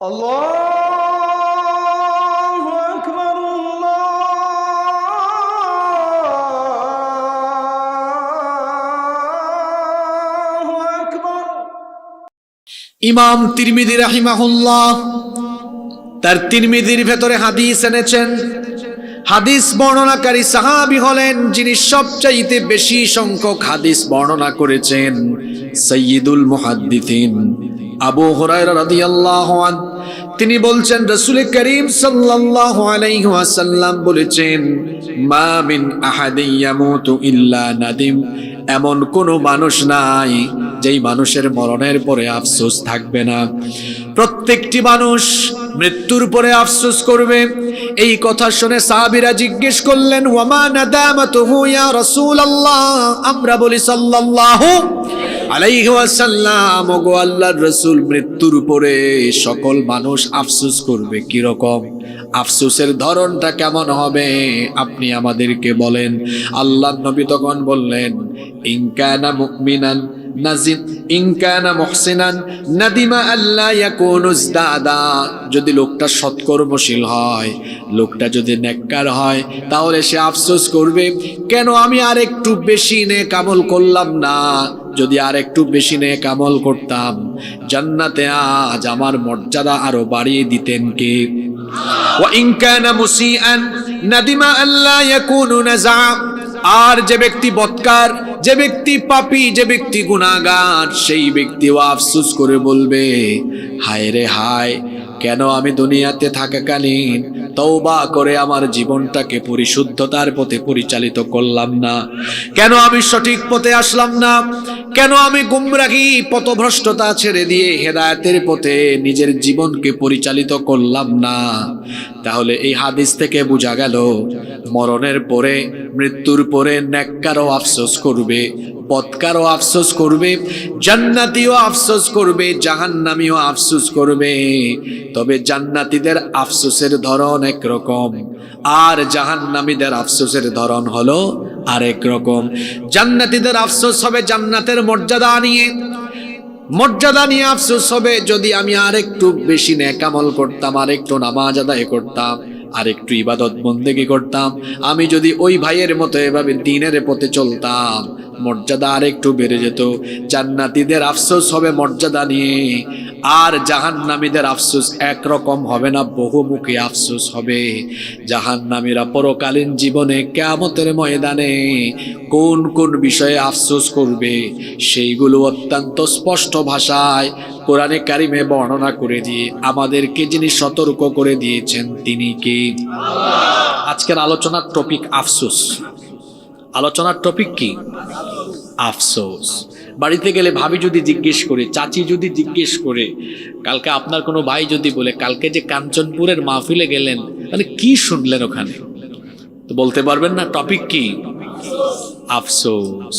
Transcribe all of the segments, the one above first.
আল্লাহু আকবার, আল্লাহু আকবার। ইমাম তিরমিজি রাহিমাহুল্লাহ তার তিরমিজির ভেতরে হাদিস এনেছেন। হাদিস বর্ণনাকারী সাহাবী হলেন যিনি সবচাইতে বেশি সংখ্যক হাদিস বর্ণনা করেছেন, সাইয়্যিদুল মুহাদ্দিসিন আবু হুরায়রা রাদিয়াল্লাহু আনহু। তিনি বলছেন, রাসূল করিম সাল্লাল্লাহু আলাইহি ওয়াসাল্লাম বলেছেন, মা মিন আহাদিন ইয়ামুতু ইল্লা নাদিম। এমন কোনো মানুষ নাই যেই মানুষের মরণের পরে আফসোস থাকবে না। প্রত্যেকটি মানুষ মৃত্যুর পরে আফসোস করবে। এই কথা শুনে সাহাবীরা জিজ্ঞেস করলেন, ওয়ামা নাদামাতুহু ইয়া রাসূলুল্লাহ। আমরা বলি সাল্লাল্লাহু আলাইহি ওয়াসাল্লাম, ওগো আল্লাহর রাসূল, মৃত্যুর পরে সকল মানুষ আফসোস করবে। কি রকম আফসোসের ধরনটা কেমন হবে আপনি আমাদেরকে বলেন। আল্লাহর নবী তখন বললেন, ইন কানা মুমিনান নাজিদ ইন কানা মুহসিনান নাদিমা আল্লা ইয়াকুনু ইজদাদা। যদি লোকটা সৎকর্মশীল হয়, লোকটা যদি নেককার হয়, তাহলে সে আফসোস করবে, কেন আমি আর একটু বেশি নেক আমল করলাম না। যদি আর একটু বেশি নেক আমল করতাম, জান্নাতে আজ আমার মর্যাদা আরো বাড়িয়ে দিতেন কে। ওয়া ইন কানা মুসিআন নাদিমা আল্লা ইয়াকুনু নাযা। আর যে ব্যক্তি বদকার, যে ব্যক্তি পাপী, যে ব্যক্তি গুনাহগার, সেই ব্যক্তিও আফসোস করে বলবে, হায় রে হায়, কেন আমি দুনিয়াতে থাকাকালীন তওবা করে আমার জীবনটাকে পরিশুদ্ধতার পথে পরিচালিত করলাম না, কেন আমি সঠিক পথে আসলাম না, কেন আমি গুমরাহি পথভ্রষ্টতা ছেড়ে দিয়ে হেদায়েতের পথে নিজের জীবনকে পরিচালিত করলাম না। তাহলে এই হাদিস থেকে বোঝা গেল, মরণের পরে, মৃত্যুর পরে নেককারও আফসোস করবে, বদকারও আফসোস করবে, জান্নাতীও আফসোস করবে, জাহান্নামীও আফসোস করবে। তবে জান্নাতীদের আফসোসের ধরন একরকম, আর জাহান্নামীদের আফসোসের ধরন হলো আরেক রকম। জান্নাতীদের আফসোস হবে জান্নাতের মর্যাদা নিয়ে আফসোস হবে, যদি আমি আরেকটু বেশি নেক আমল করতাম, আরেকটু নামাজ আদায় করতাম, আরেকটু ইবাদত বন্দেগী করতাম, আমি যদি ওই ভাইয়ের মতো এভাবে দ্বীনের পথে চলতাম, মর্যাদা আরেকটু বেড়ে যেত। জান্নাতীদের আফসোস হবে মর্যাদা নিয়ে, আর জাহান্নামীদের আফসোস একরকম হবে না, বহুমুখী আফসোস হবে। জাহান্নামীরা পরকালীন জীবনে কিয়ামতের ময়দানে কোন কোন বিষয়ে আফসোস করবে, সেইগুলো অত্যন্ত স্পষ্ট ভাষায় কোরআনে কারিমে বর্ণনা করে দিয়ে আমাদেরকে যিনি সতর্ক করে দিয়েছেন তিনি কি? আজকের আলোচনার টপিক আফসোস। আলোচনার টপিক কি? আফসোস। বাড়িতে গেলে ভাবি যদি জিজ্ঞেস করে, চাচি যদি জিজ্ঞেস করে, কালকে আপনার কোনো ভাই যদি বলে, কালকে যে কাঞ্চনপুরের মাহফিলে গেলেন, মানে কি শুনলেন ওখানে, তো বলতে পারবেন না টপিক কি? আফসোস।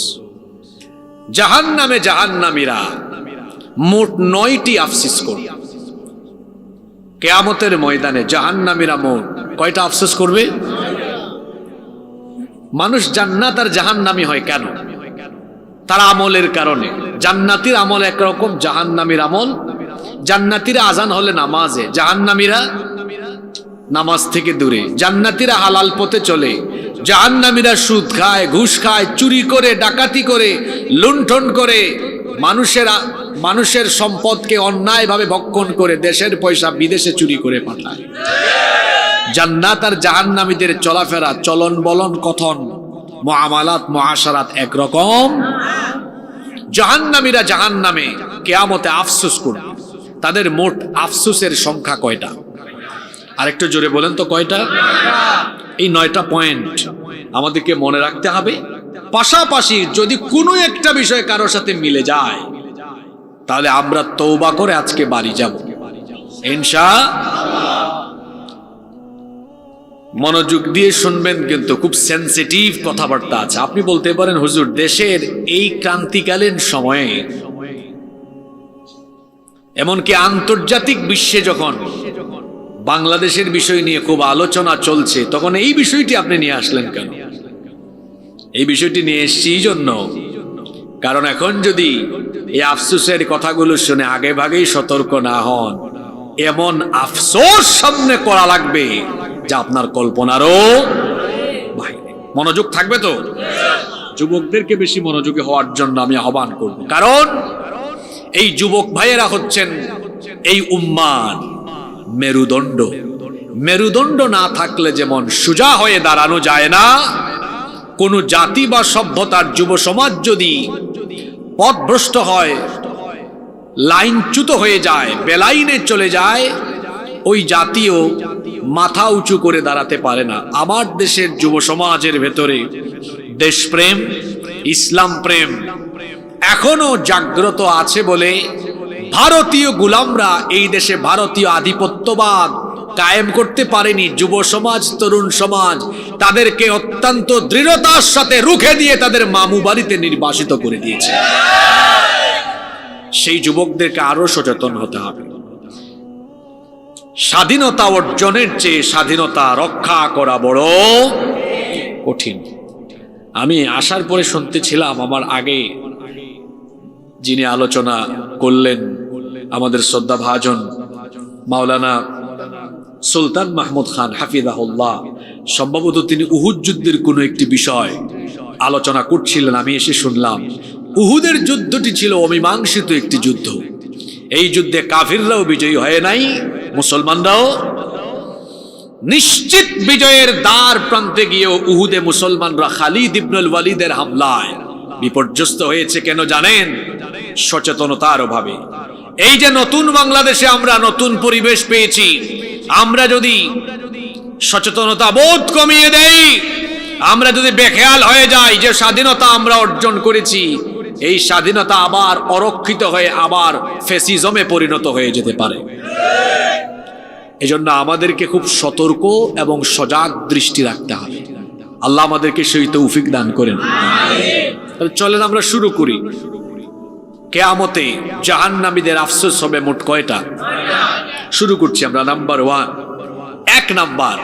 জাহান্নামে জাহান্নামীরা মোট 9টি আফসোস করবে। কিয়ামতের ময়দানে জাহান্নামীরা মোট কয়টা আফসোস করবে? মানুষ জান্নাত আর জাহান্নামী হয় কেন? তার আমলের কারণে। জান্নাতীর আমল একরকম, জাহান্নামীর আমল। জান্নাতীরা আজান হলে নামাজে, জাহান্নামীরা নামাজ থেকে দূরে। জান্নাতীরা হালাল পথে চলে, জাহান্নামীরা সুদ খায়, ঘুষ খায়, চুরি করে, ডাকাতি করে, লুণ্ঠন করে, মানুষের সম্পদকে অন্যায়ভাবে ভক্ষণ করে দেশের পয়সা বিদেশে চুরি করে পাঠায়। জান্নাত আর জাহান্নামীদের চলাফেরা, চলন বলন, কথন, মুআমালাত, মুআশারাত একরকম। জাহান্নামীরা জাহান্নামে কিয়ামতে আফসোস করবে। তাদের মোট আফসোসের সংখ্যা কয়টা? আরেকটু জোরে বলেন তো, কয়টা? এই 9টা পয়েন্ট আমাদেরকে মনে রাখতে হবে। পাশাপাশি যদি কোনো একটা বিষয় কারোর সাথে মিলে যায়, তাহলে আমরা তওবা করে আজকে বাড়ি যাব ইনশাআল্লাহ। মনোযোগ দিয়ে শুনবেন, কিন্তু খুব সেনসিটিভ কথাবার্তা আছে। আপনি বলতে পারেন, হুজুর, দেশের এই ক্রান্তিকালীন সময়ে, এমনকি আন্তর্জাতিক বিশ্বে যখন বাংলাদেশের বিষয় নিয়ে খুব আলোচনা চলছে, তখন এই বিষয়টি আপনি নিয়ে আসলেন কেন? এই বিষয়টি নিয়ে এসেছি এই জন্য, কারণ এখন যদি এই আফসোসের কথাগুলো শুনে আগে ভাগেই সতর্ক না হন, এমন আফসোস সামনে করা লাগবে যা আপনার কল্পনারও বাইরে। মনোযোগ থাকবে তো? যুবকদেরকে বেশি মনোযোগী হওয়ার জন্য আমি আহ্বান করব, কারণ এই যুবক ভাইয়েরা হচ্ছেন এই উম্মার মেরুদণ্ড। মেরুদণ্ড না থাকলে যেমন সোজা হয়ে দাঁড়ানো যায় না, কোন জাতি বা সভ্যতার যুব সমাজ যদি পথভ্রষ্ট হয়, লাইনচ্যুত হয়ে যায়, বেলাইনে চলে যায়, ওই জাতীয় মাথা উঁচু করে দাঁড়াতে পারে না। আমার দেশের যুব সমাজের ভেতরে দেশপ্রেম, ইসলাম প্রেম এখনো জাগ্রত আছে বলে ভারতীয় গোলামরা এই দেশে ভারতীয় আধিপত্যবাদ কায়েম করতে পারেনি। যুব সমাজ, তরুণ সমাজ তাদেরকে অত্যন্ত দৃঢ়তার সাথে রুখে দিয়ে তাদের মামু বাড়িতে নির্বাসিত করে দিয়েছে। সেই যুবকদেরকে আরো সচেতন হতে হবে। স্বাধীনতা অর্জনের চেয়ে স্বাধীনতা রক্ষা করা বড় কঠিন। আমি আসার পরে শুনতেছিলাম, আমার আগে যিনি আলোচনা করলেন আমাদের শ্রদ্ধা ভাজন মাওলানা সুলতান মাহমুদ খান হাফিজাহুল্লাহ, সম্ভবত তিনি উহুদ যুদ্ধের কোনো একটি বিষয় আলোচনা করছিলেন। আমি এসে শুনলাম উহুদের যুদ্ধটি ছিল অমীমাংসিত একটি যুদ্ধ। এই যুদ্ধে কাফিররাও বিজয়ী হয় নাই, মুসলমানরাও নিশ্চিত বিজয়ের দ্বার প্রান্তে গিয়েও উহুদে মুসলমানরা খালিদ ইবনুল ওয়ালিদের হামলায় বিপর্যস্ত হয়েছে। কেন জানেন? সচেতনতার অভাবে। এই যে নতুন বাংলাদেশে আমরা নতুন পরিবেশ পেয়েছি, আমরা যদি সচেতনতা বোধ কমিয়ে দেই, আমরা যদি বেখেয়াল হয়ে যাই যে স্বাধীনতা আমরা অর্জন করেছি, এই স্বাধীনতা আবার অরক্ষিত হয়ে আবার ফ্যাসিজমে পরিণত হয়ে যেতে পারে। এজন্য আমাদেরকে খুব সতর্ক এবং সজাগ দৃষ্টি রাখতে হবে। আল্লাহ আমাদেরকে সেই তৌফিক দান করেন। তাহলে চলেন আমরা শুরু করি। কিয়ামতে জাহান্নামীদের আফসোস হবে মোট কয়টা? শুরু করছি আমরা। নাম্বার 1, 1 নাম্বার,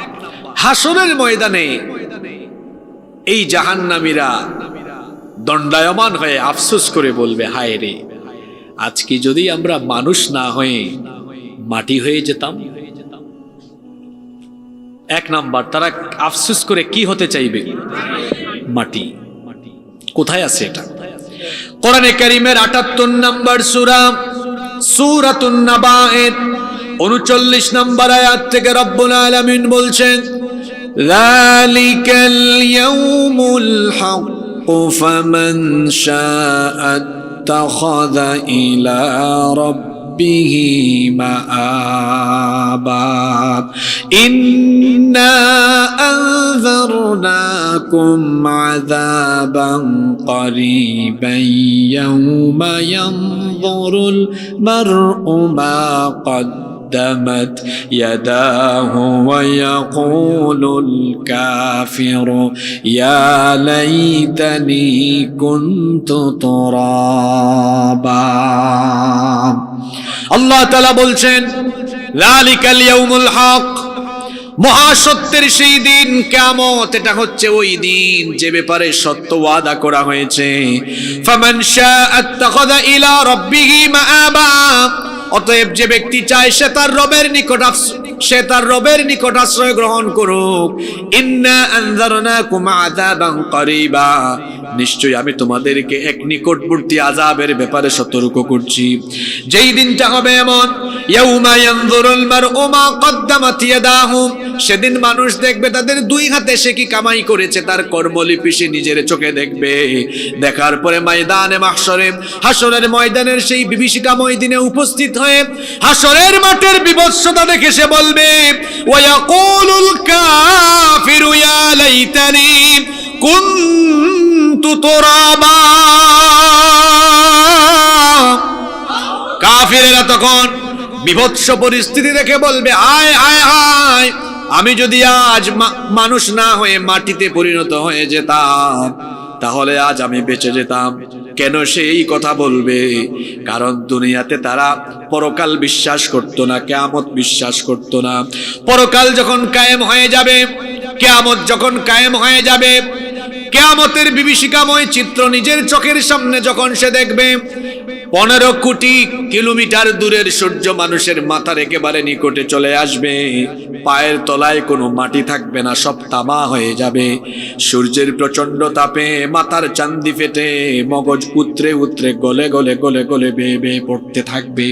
হাসরের ময়দানে এই জাহান্নামীরা দণ্ডায়মান হয়ে আফসোস করে বলবে, হায় রে, আজকে যদি আমরা মানুষ না হয়ে মাটি হয়ে যেতাম। 1 নাম্বার, তারা আফসোস করে কি হতে চাইবে? মাটি। কোথায় আছে এটা? কোরআনে কারীমের 78 নম্বর সূরা, সূরাতুন নাবায়ের 39 নম্বর আয়াত থেকে রব্বুল আলামিন বলছেন, যালিকাল ইয়াউমুল হক ফামান শাআ আত্তাখাযা ইলা রাব্বিহি মাআবা ইন্না أنذرناكم عذابا قريبا يوم ينظر المرء ما قدمت يداه ويقول الكافر يا ليتني كنت ترابا। আল্লাহ তাআলা বলছেন, যালিকাল ইয়াউমুল হক, মহাসত্যের সেই দিন কিয়ামত। এটা হচ্ছে ওই দিন যে ব্যাপারে সত্য ওয়াদা করা হয়েছে। ফামান শাআ আত্তাখাযা ইলা রাব্বিহি মাআবা, অতএব যে ব্যক্তি চায় সে তার রবের নিকট আশ্রয় গ্রহণ করুক। ইন্না আনযারনাকুম আযাবান করিবা, নিশ্চয়ই আমি তোমাদেরকে এক নিকটবর্তী আযাবের ব্যাপারে সতর্ক করছি। যেই দিনটা হবে এমন, ইয়াউমা ইয়ানযুরুল মারউ মা কদ্দামাত ইয়াদাহু, সেদিন মানুষ দেখবে তাদের 2 হাতে সে কি কামাই করেছে, তার কর্মলিপি সে নিজের চোখে দেখবে। দেখার পরে ময়দানে মাহশরে, হাসরের ময়দানের সেই বিভীষিকাময় দিনে উপস্থিত হয়ে হাসরের মাঠের বিভৎসতা দেখে সে বলবে, ওয়ায়াকুলুল কাফিরু ইয়া লাইতানি কুনতু তুরাবা। কাফিরেরা তখন বিভৎস পরিস্থিতি দেখে বলবে, হায় হায় হায়, আমি যদি আজ মানুষ না হয়ে মাটিতে পরিণত হয়ে যেতাম, তাহলে আজ আমি বেঁচে যেতাম। কেন সে এই কথা বলবে? কারণ দুনিয়াতে তারা পরকাল বিশ্বাস করত না, কিয়ামত বিশ্বাস করত না। পরকাল যখন কায়েম হয়ে যাবে, কিয়ামত যখন কায়েম হয়ে যাবে, কিয়ামতের বিভীষিকাময় চিত্র নিজের চোখের সামনে যখন সে দেখবে, 15 কোটি কিলোমিটার দূরের সূর্য মানুষের মাথার একেবারে নিকটে চলে আসবে, পায়ের তলায় কোনো মাটি থাকবে না, সব তামা হয়ে যাবে। সূর্যের প্রচন্ড তাপে মাথার চান্দি ফেটে মগজ উতরে উতরে গলে গলে গলে গলে বেয়ে বেয়ে পড়তে থাকবে।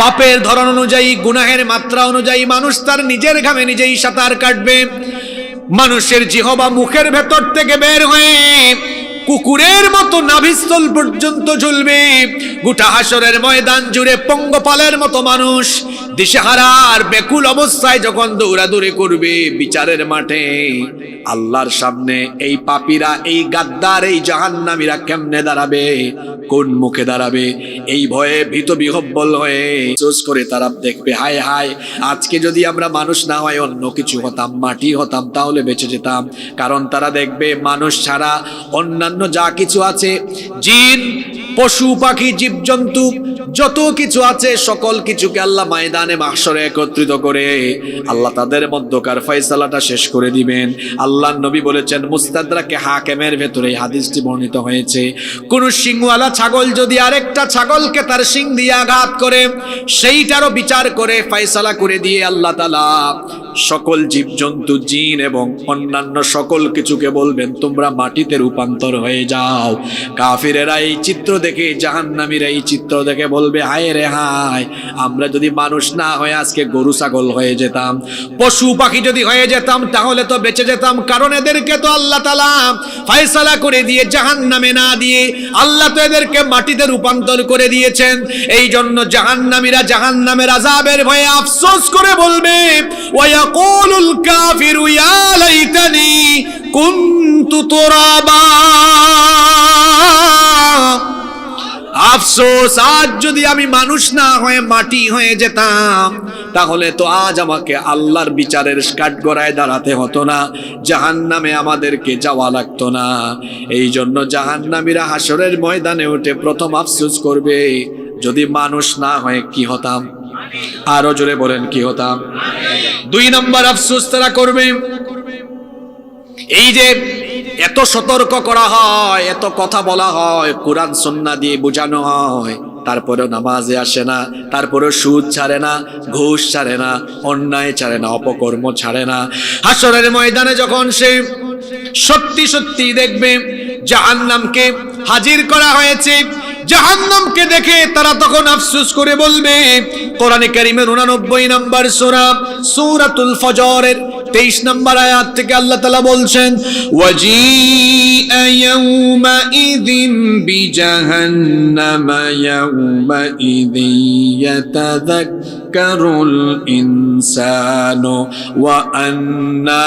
পাপের ধরন অনুযায়ী, গুনাহের মাত্রা অনুযায়ী মানুষ তার নিজের ঘামে নিজেই সাঁতার কাটবে। মানুষের জিহবা মুখের ভেতর থেকে বের হয়ে কুকুরের মতো নাভিস্থল পর্যন্ত ঝুলবে। গোটা হাসরের ময়দান জুড়ে পঙ্গপালের মতো মানুষ দিশেহারা আর বেকুল অবস্থায় যখন দৌড়াদৌড়ি করবে বিচারের মাঠে, আল্লাহর সামনে এই পাপীরা, এই গাদ্দার, এই জাহান্নামীরা কেমনে দাঁড়াবে, কোন মুখে দাঁড়াবে? এই ভয়ে ভীত বিহব্বল হয়ে চোজ করে তারা দেখবে, হায় হায়, আজকে যদি আমরা মানুষ না হয় অন্য কিছু হতাম, মাটি হতাম, তাহলে বেঁচে যেতাম। কারণ তারা দেখবে মানুষ ছাড়া অন্যান্য যা কিছু আছে, জিন, পশু পাখি, জীবজন্তু, যত কিছু আছে সকল কিছুকে আল্লাহ ময়দানে মাহশরে একত্রিত করে আল্লাহ তাদের মধ্যকার ফয়সালাটা শেষ করে দিবেন। আল্লাহর নবী বলেছেন, মুস্তাদরাকে হাকিমের ভেতরে এই হাদিসটি বর্ণিত হয়েছে, কোন শিংওয়ালা ছাগল যদি আরেকটা ছাগলকে তার শিং দিয়ে আঘাত করে, সেইটারও বিচার করে ফয়সালা করে দিয়ে আল্লাহ তাআলা সকল জীবজন্তু, জিন এবং অন্যান্য সকল কিছুকে বলবেন, তোমরা মাটিতে রূপান্তর হয়ে যাও। কাফিরেরা এই চিত্র দেখে, জাহান্নামীরা এই চিত্র দেখে বলবে, হায় রে হায়, আমরা যদি মানুষ না হয়ে আজকে গরু ছাগল হয়ে যেতাম, পশু পাখি যদি হয়ে যেতাম, তাহলে তো বেঁচে যেতাম। কারণ এদেরকে তো আল্লাহ তাআলা ফয়সালা করে দিয়ে জাহান্নামে না দিয়ে আল্লাহ তো এদেরকে মাটিতে রূপান্তর করে দিয়েছেন। এই জন্য জাহান্নামীরা জাহান্নামের আযাবের ভয়ে আফসোস করে বলবে, ওয়ায়াকুলুল কাফিরু ইয়া লাইতানি কুনতু তুরাবা, আফসোস, আজ যদি আমি মানুষ না হয়ে মাটি হয়ে যেতাম, তাহলে তো আজ আমাকে আল্লাহর বিচারের কাঠগড়ায় দাঁড়াতে হতো না, জাহান্নামে আমাদেরকে যাওয়া লাগতো না। এই জন্য জাহান্নামীরা হাসরের ময়দানে উঠে প্রথম আফসোস করবে, যদি মানুষ না হয়ে কি হতাম। আরো জোরে বলেন, কি হতাম? 2 নম্বর আফসোস তারা করবে, এই যে এত সতর্ক করা হয়, এত কথা বলা হয়, কোরআন সুন্নাহ দিয়ে বোঝানো হয়, তারপরেও নামাজে আসে না, তারপরেও সুদ ছাড়ে না, ঘুষ ছাড়ে না, অন্যায় ছাড়ে না, অপকর্ম ছাড়ে না। হাসরের ময়দানে যখন সে সত্যি সত্যি দেখবে জাহান্নামকে হাজির করা হয়েছে, জাহান্নামকে দেখে তারা তখন আফসোস করে বলবে, কোরআনে কারীমের 89 নম্বর সূরা সূরাতুল ফজরের 23 নম্বর আয়াত থেকে আল্লাহ তাআলা বলছেন, ওয়াজিআ ইয়াউমা ইযিন বিজাহান্নামা ইয়াউমা ইযি ইয়াতাযাক্কারুল ইনসানু ওয়া আন্না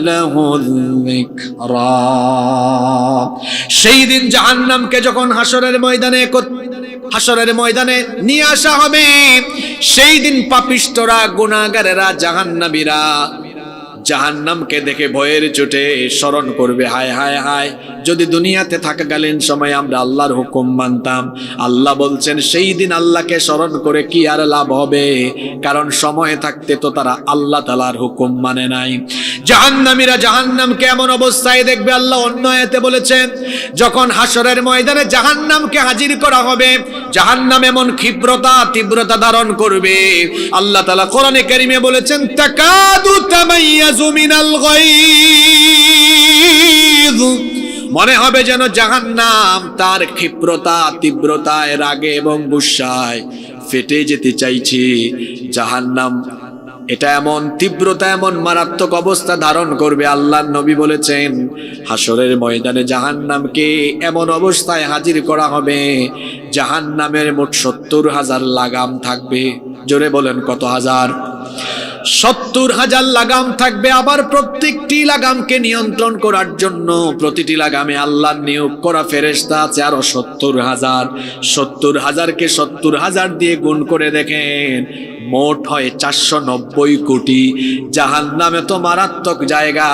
লাহুয যিকরা। সেই দিন জাহান্নামকে যখন হাসরের ময়দানে নিয়ে আসা হবে, সেই দিন পাপিষ্ঠরা, গুনাহগারেরা, জাহান্নামীরা জাহান্নামকে দেখে ভয়ের চোটে স্মরণ করবে, হায় হায় হায়, যদি দুনিয়াতে থাকাকালীন সময় আমরা আল্লাহর হুকুম মানতাম। আল্লাহ বলছেন, সেই দিন আল্লাহকে স্মরণ করে কি আর লাভ হবে? কারণ সময় থাকতে তো তারা আল্লাহ তাআলার হুকুম মানে নাই। জাহান্নামীরা জাহান্নামকে এমন অবস্থায় দেখবে, আল্লাহ অন্য আয়াতে বলেছেন, যখন হাসরের ময়দানে জাহান্নামকে হাজির করা হবে, জাহান্নাম এমন তীব্রতা ধারণ করবে, আল্লাহ তাআলা কোরআনে কারীমে বলেছেন, তাকাদু তামাইয়াজু মিনাল গায়য, মনে হবে যেন জাহান্নাম তার তীব্রতায়, রাগে এবং গুসায় ফেটে যেতে চাইছে। জাহান্নাম এটা এমন তীব্রতা, এমন মারাত্মক অবস্থা ধারণ করবে। আল্লাহর নবী বলেছেন, হাসরের ময়দানে জাহান্নামকে এমন অবস্থায় হাজির করা হবে, জাহান্নামের মোট 70,000 লাগাম থাকবে। জোরে বলেন, কত হাজার? 70,000 লাগাম থাকবে। আবার প্রত্যেকটি লাগামকে নিয়ন্ত্রণ করার জন্য প্রতিটি লাগামে আল্লাহর নিয়োগ করা ফেরেশতা আছে আরো 70,000। 70,000কে 70,000 দিয়ে গুণ করে দেখেন, মোট হয় 490 কোটি। জাহান্নামে তো মারাত্মক জায়গা,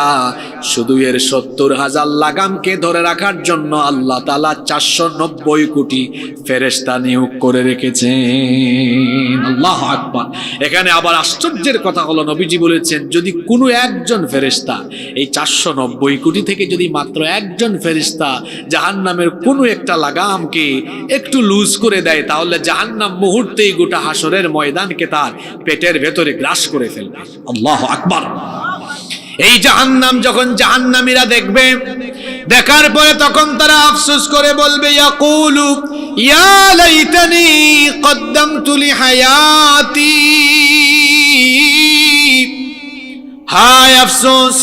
শুধু এর 70,000 লাগামকে ধরে রাখার জন্য আল্লাহ তাআলা 490 কোটি ফেরেশতা নিয়োগ করে রেখেছেন। আল্লাহু আকবার। এখানে আবার আশ্চর্যের কথা কথা হলো, নবীজি বলেছেন যদি কোনো একজন ফেরেশতা এই 490 কোটি থেকে যদি মাত্র একজন ফেরেশতা জাহান্নামের কোনো একটা লাগামকে একটু লুজ করে দেয়, তাহলে জাহান্নাম মুহূর্তেই গোটা হাসরের ময়দানকে তার পেটের ভেতরে গ্রাস করে ফেলবে। আল্লাহু আকবার। এই জাহান্নাম যখন জাহান্নামীরা দেখবে, দেখার পরে তখন তারা আফসোস করে বলবে, ইয়াকুলু ইয়া লাইতানি কদ্দামতু লিহায়াতি, হায় আফসোস,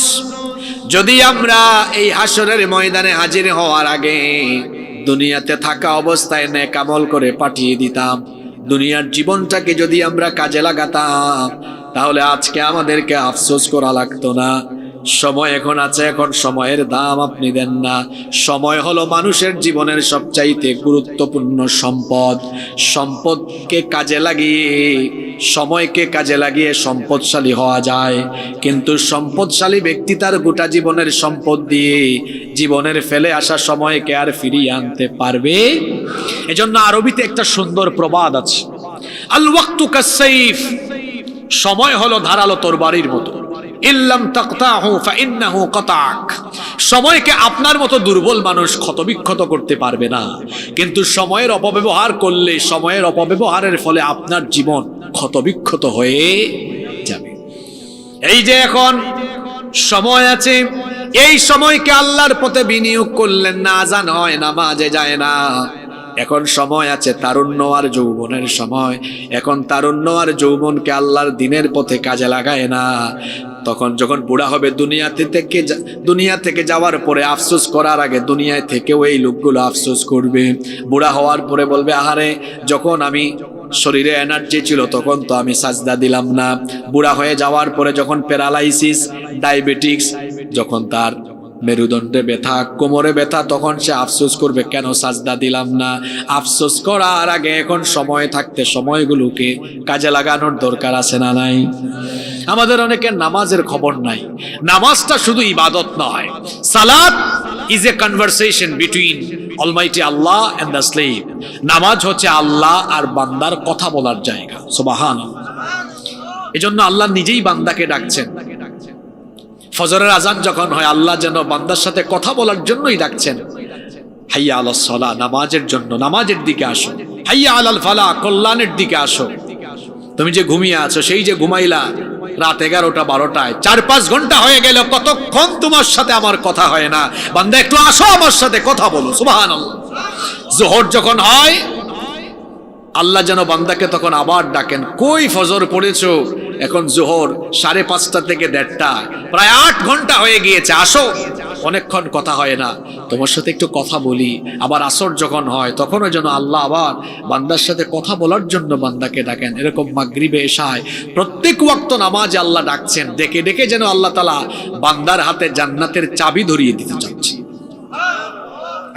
যদি আমরা এই হাসরের ময়দানে হাজির হওয়ার আগে দুনিয়াতে থাকা অবস্থায় নেক আমল করে পাঠিয়ে দিতাম, দুনিয়ার জীবনটাকে যদি আমরা কাজে লাগাতাম, তাহলে আজকে আমাদেরকে আফসোস করা লাগতো না। সময় এখন আছে, এখন সময়ের দাম আপনি দেন না। সময় হলো মানুষের জীবনের সবচাইতে গুরুত্বপূর্ণ সম্পদ। সম্পদকে কাজে লাগিয়ে, সময়কে কাজে লাগিয়ে সম্পদশালী হওয়া যায়, কিন্তু সম্পদশালী ব্যক্তি তার গোটা জীবনের সম্পদ দিয়ে জীবনের ফেলে আসা সময়কে আর ফিরিয়ে আনতে পারবে? এজন্য আরবিতে একটা সুন্দর প্রবাদ আছে, আল ওয়াক্তু কাসসাইফ, সময় হলো ধারালো তরবারির মতো, ইল্লাম তাকতাহু ফাইন্নাহু কাতাক। সময়কে আপনার মতো দুর্বল মানুষ ক্ষতবিক্ষত করতে পারবে না, কিন্তু সময়ের অপব্যবহার করলে সময়ের অপব্যবহারের ফলে আপনার জীবন ক্ষতবিক্ষত হয়ে যাবে। এই যে এখন সময় আছে, এই সময়কে আল্লাহর পথে বিনিয়োগ করলেন না, আজান হয়, নামাজে যায় না। এখন সময় আছে তারুণ্য আর যৌবনের সময়, এখন তারুণ্য আর যৌবনকে আল্লাহর দিনের পথে কাজে লাগায় না, তখন যখন বুড়া হবে দুনিয়া থেকে যাওয়ার পরে আফসোস করার আগে দুনিয়ায় থেকেও এই লোকগুলো আফসোস করবে। বুড়া হওয়ার পরে বলবে, আহারে যখন আমি শরীরে এনার্জি ছিল তখন তো আমি সাজদা দিলাম না। বুড়া হয়ে যাওয়ার পরে যখন প্যারালাইসিস, ডায়াবেটিক্স, যখন তার মেরুদণ্ডে ব্যথা, কোমরে ব্যথা, তখন সে আফসোস করবে কেন সাজদা দিলাম না। আফসোস করার আগে এখন সময় থাকতে সময়গুলোকে কাজে লাগানোর দরকার আছে না নাই? আমাদের অনেকের নামাজের খবর নাই। নামাজটা শুধু ইবাদত নয়, সালাত is a conversation between almighty Allah and the slave. নামাজ হচ্ছে আল্লাহ আর বান্দার কথা বলার জায়গা। সুবহানাল্লাহ। এজন্য আল্লাহ নিজেই বান্দাকে ডাকছেন। ফজরের আজান যখন হয়, আল্লাহ যেন বান্দার সাথে কথা বলার জন্যই ডাকছেন, হাইয়া আলাস সালাহ, নামাজের জন্য, নামাজের দিকে আসো। হাইয়া আলাল ফালাহ, কল্যাণের দিকে আসো। তুমি যে ঘুমিয়ে আছো, সেই যে ঘুমাইলা রাত 11টা 12টায়, 4-5 ঘন্টা হয়ে গেল, কতক্ষণ তোমার সাথে আমার কথা হয় না। বান্দা একটু আসো, আমার সাথে কথা বলো। সুবহানাল্লাহ। যোহর যখন হয়, আল্লাহ যেন বান্দাকে তখন আবার ডাকেন, কই ফজর পড়েছো? এখন জোহর 5:30 থেকে 1:30, প্রায় 8 ঘন্টা হয়ে গিয়েছে, আসো, অনেকক্ষণ কথা হয় না, তোমার সাথে একটু কথা বলি। আবার আসর যখন হয়, তখনও যেন আল্লাহ আবার বান্দার সাথে কথা বলার জন্য বান্দাকে ডাকেন। এরকম মাগরিবে, এশায়, প্রত্যেক ওয়াক্ত নামাজে আল্লাহ ডাকছেন। ডেকে ডেকে যেন আল্লাহ তাআলা বান্দার হাতে জান্নাতের চাবি ধরিয়ে দিতে চাচ্ছি।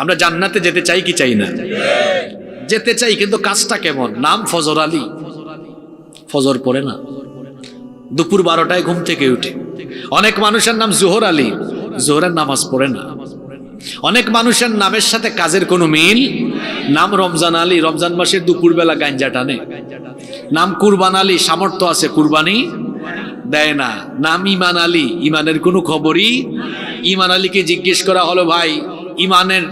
আমরা জান্নাতে যেতে চাই কি চাই না? যেতে চাই, কিন্তু কাজটা কেমন? নাম ফজর আলী, ফজর পড়ে না, দুপুর 12টায় ঘুম থেকে উঠে। অনেক মানুষের নাম জোহর আলী, জোহরের নামাজ পড়ে না। অনেক মানুষের নামের সাথে কাজের কোনো মিল। নাম রমজান আলী, রমজান মাসের দুপুরবেলা গাঞ্জা টানে। নাম কুরবান আলী, সামর্থ্য আছে, কুরবানি দেয় না। নাম ইমান আলী, ইমানের কোনো খবরই। ইমান আলীকে জিজ্ঞেস করা হলো, ভাই ইমানের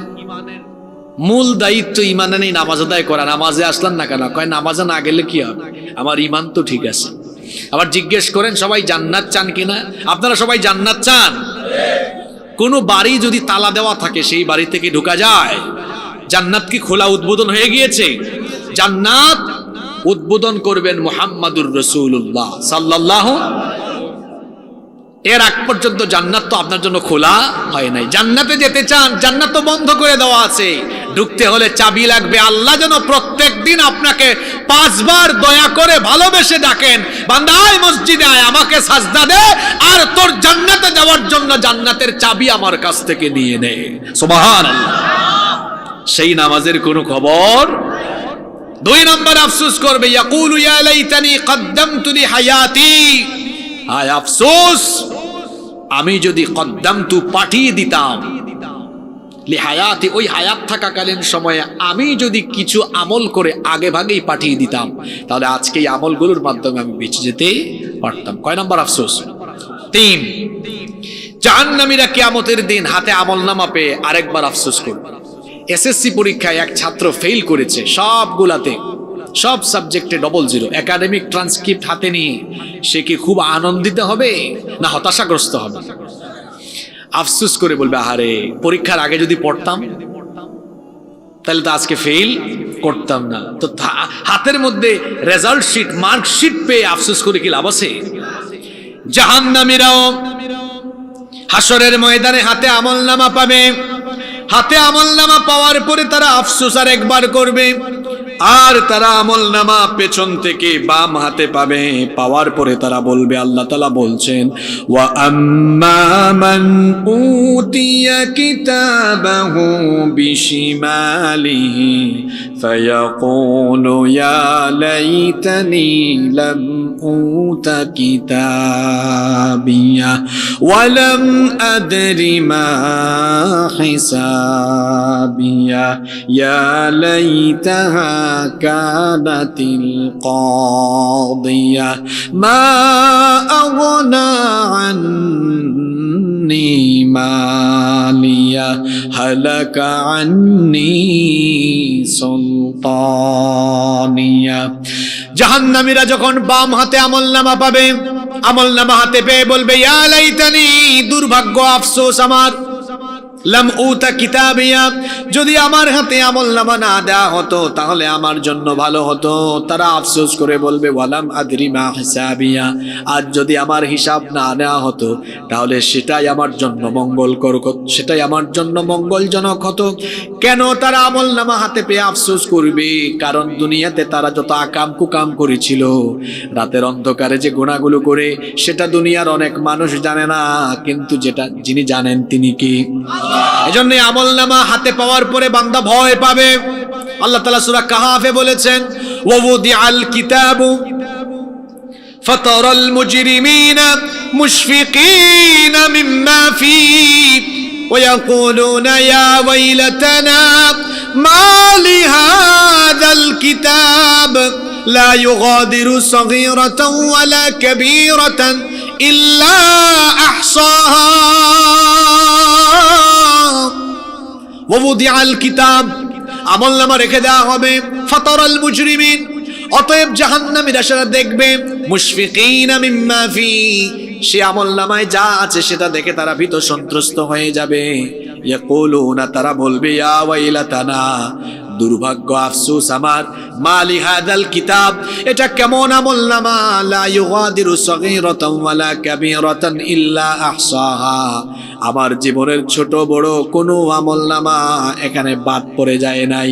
মূল দায়িত্ব ইমানে নেই নামাজ আদায় করা, নামাজে আসলাম না কেন? কয় নামাজে না গেলে কি হবে, আমার ইমান তো ঠিক আছে। আবার জিজ্ঞেস করেন, সবাই জান্নাত চান কিনা? আপনারা সবাই জান্নাত চান? কোন বাড়ি যদি তালা দেওয়া থাকে, সেই বাড়ি থেকে ঢোকা যায়? জান্নাত কি খোলা উদ্বোধন হয়ে গিয়েছে? জান্নাত উদ্বোধন করবেন মুহাম্মাদুর রাসূলুল্লাহ সাল্লাল্লাহু। এর আগ পর্যন্ত জান্নাত তো আপনার জন্য খোলা হয় নাই। জান্নাতে যেতে চান, জান্নাত তো বন্ধ করে দেওয়া আছে। ঢুকতে হলে চাবি লাগবে। আল্লাহ যেন প্রত্যেক দিন আপনাকে 5 বার দয়া করে ভালোবেসে ডাকেন, বান্দা আয় মসজিদে আয়, আমাকে সাজদা দে, আর তোর জান্নাতে যাওয়ার জন্য জান্নাতের চাবি আমার কাছ থেকে নিয়ে নে। সুবহানাল্লাহ। সেই নামাজের কোনো খবর। 2 নম্বর আফসোস করবে, ইয়াকুলু ইয়া লাইতানি কদ্দামতু লিহায়াতি, হায় আফসোস, আমি যদি কদ্দামতু পাঠিয়ে দিতাম লিহায়াতি, ওই হায়াত থাকাকালীন সময়ে আমি যদি কিছু আমল করে আগে ভাগেই পাঠিয়ে দিতাম, তাহলে আজকে এই আমলগুলোর মাধ্যমে আমি বেঁচে যেতে পারতাম। কয় নাম্বার আফসোস? 3। জাহান্নামীরা কিয়ামতের দিন হাতে আমলনামা পেয়ে আরেকবার আফসোস করবে। এসএসসি পরীক্ষায় এক ছাত্র ফেল করেছে সবগুলাতে, সব সাবজেক্টে 00, একাডেমিক ট্রান্সক্রিপ্ট হাতে নিয়ে সে কি খুব আনন্দিত হবে না হতাশাগ্রস্ত হবে? আফসোস করে বলবে, আহারে পরীক্ষার আগে যদি পড়তাম তাহলে তো আজকে ফেল করতাম না। তো হাতের মধ্যে রেজাল্ট শিট, মার্কশিট পেয়ে আফসোস করে কি লাভ আছে? জাহান্নামীরাও হাসরের ময়দানে হাতে আমলনামা পাবে। হাতে আমলনামা পাওয়ার পরে তারা আফসোস আর একবার করবে, আর তারা আমলনামা পেছন থেকে বাম হাতে পাবে। পাওয়ার পরে তারা বলবে, আল্লাহ তাআলা বলছেন, ওয়া আম্মা মান উতিয়া কিতাবাহু বিশিমালিহি ফায়াকুলু ইয়া লাইতানি লাম উতা কিতাবিয়া ওয়া লাম আদরি মা হিসাবিয়া ইয়া লাইতাহা كانت القاضية ما أغنى عني مالية هلك عني سلطانية। জাহান্নামীরা যখন বাম হাতে আমলনামা পাবে, আমলনামা হাতে পেয়ে বলবে, ইয়া লাইতানি, দুর্ভাগ্য, আফসোস আমার, লাম উতা কিতাবিয়া, যদি আমার হাতে আমলনামা না দেয়া হতো তাহলে আমার জন্য ভালো হতো। তারা আফসোস করে বলবে, ওয়ালাম আদরি মা হিসাবিয়া, আর যদি আমার হিসাব না নেওয়া হতো তাহলে সেটাই আমার জন্য মঙ্গলকর, সেটাই আমার জন্য মঙ্গলজনক হতো। কেন তারা আমলনামা হাতে পেয়ে আফসোস করবে? কারণ দুনিয়াতে তারা যত আকাম কুকাম করেছিল, রাতের অন্ধকারে যে গুনাহগুলো করে, সেটা দুনিয়ার অনেক মানুষ জানে না, কিন্তু যিনি জানেন তিনি কি? এজন্য আমলনামা হাতে পাওয়ার পরে বান্দা ভয় পাবে। আল্লাহ তাআলা সূরা কাহাফে বলেছেন, ওয়াউদিআল কিতাবু ফাতারাল মুজরিমিনা মুশফিকিনা মিম্মা ফীহি ওয়ায়াকুলুনা ইয়া ওয়াইলাতানা মা লিহাযাল কিতাব লা ইউগাদিরু সগীরাতান ওয়ালা কাবীরাতান ইল্লা আহসাহা ওয়াউদিআল কিতাব, আমলনামা রেখে দেওয়া হবে। ফাতারাল মুজরিমিন, অতএব জাহান্নামীরা সেটা দেখবে, মুশফিকিনা মিম্মা ফি, সে আমলনামায় যা আছে সেটা দেখে তারা ভীত সন্ত্রস্ত হয়ে যাবে। ইয়াকুলুনা, তারা বলবে, ইয়া ওয়াইলাতানা, দুর্ভাগ্য, আফসোস আমার, মালি হাদাল কিতাব, এটা কেমন আমলনামা, লা ইউগাদিরু সগীরাতান ওয়ালা কাবীরাতান ইল্লা আহসাহা, আমার জীবনের ছোট বড় কোনো আমলনামা এখানে বাদ পড়ে যায় নাই,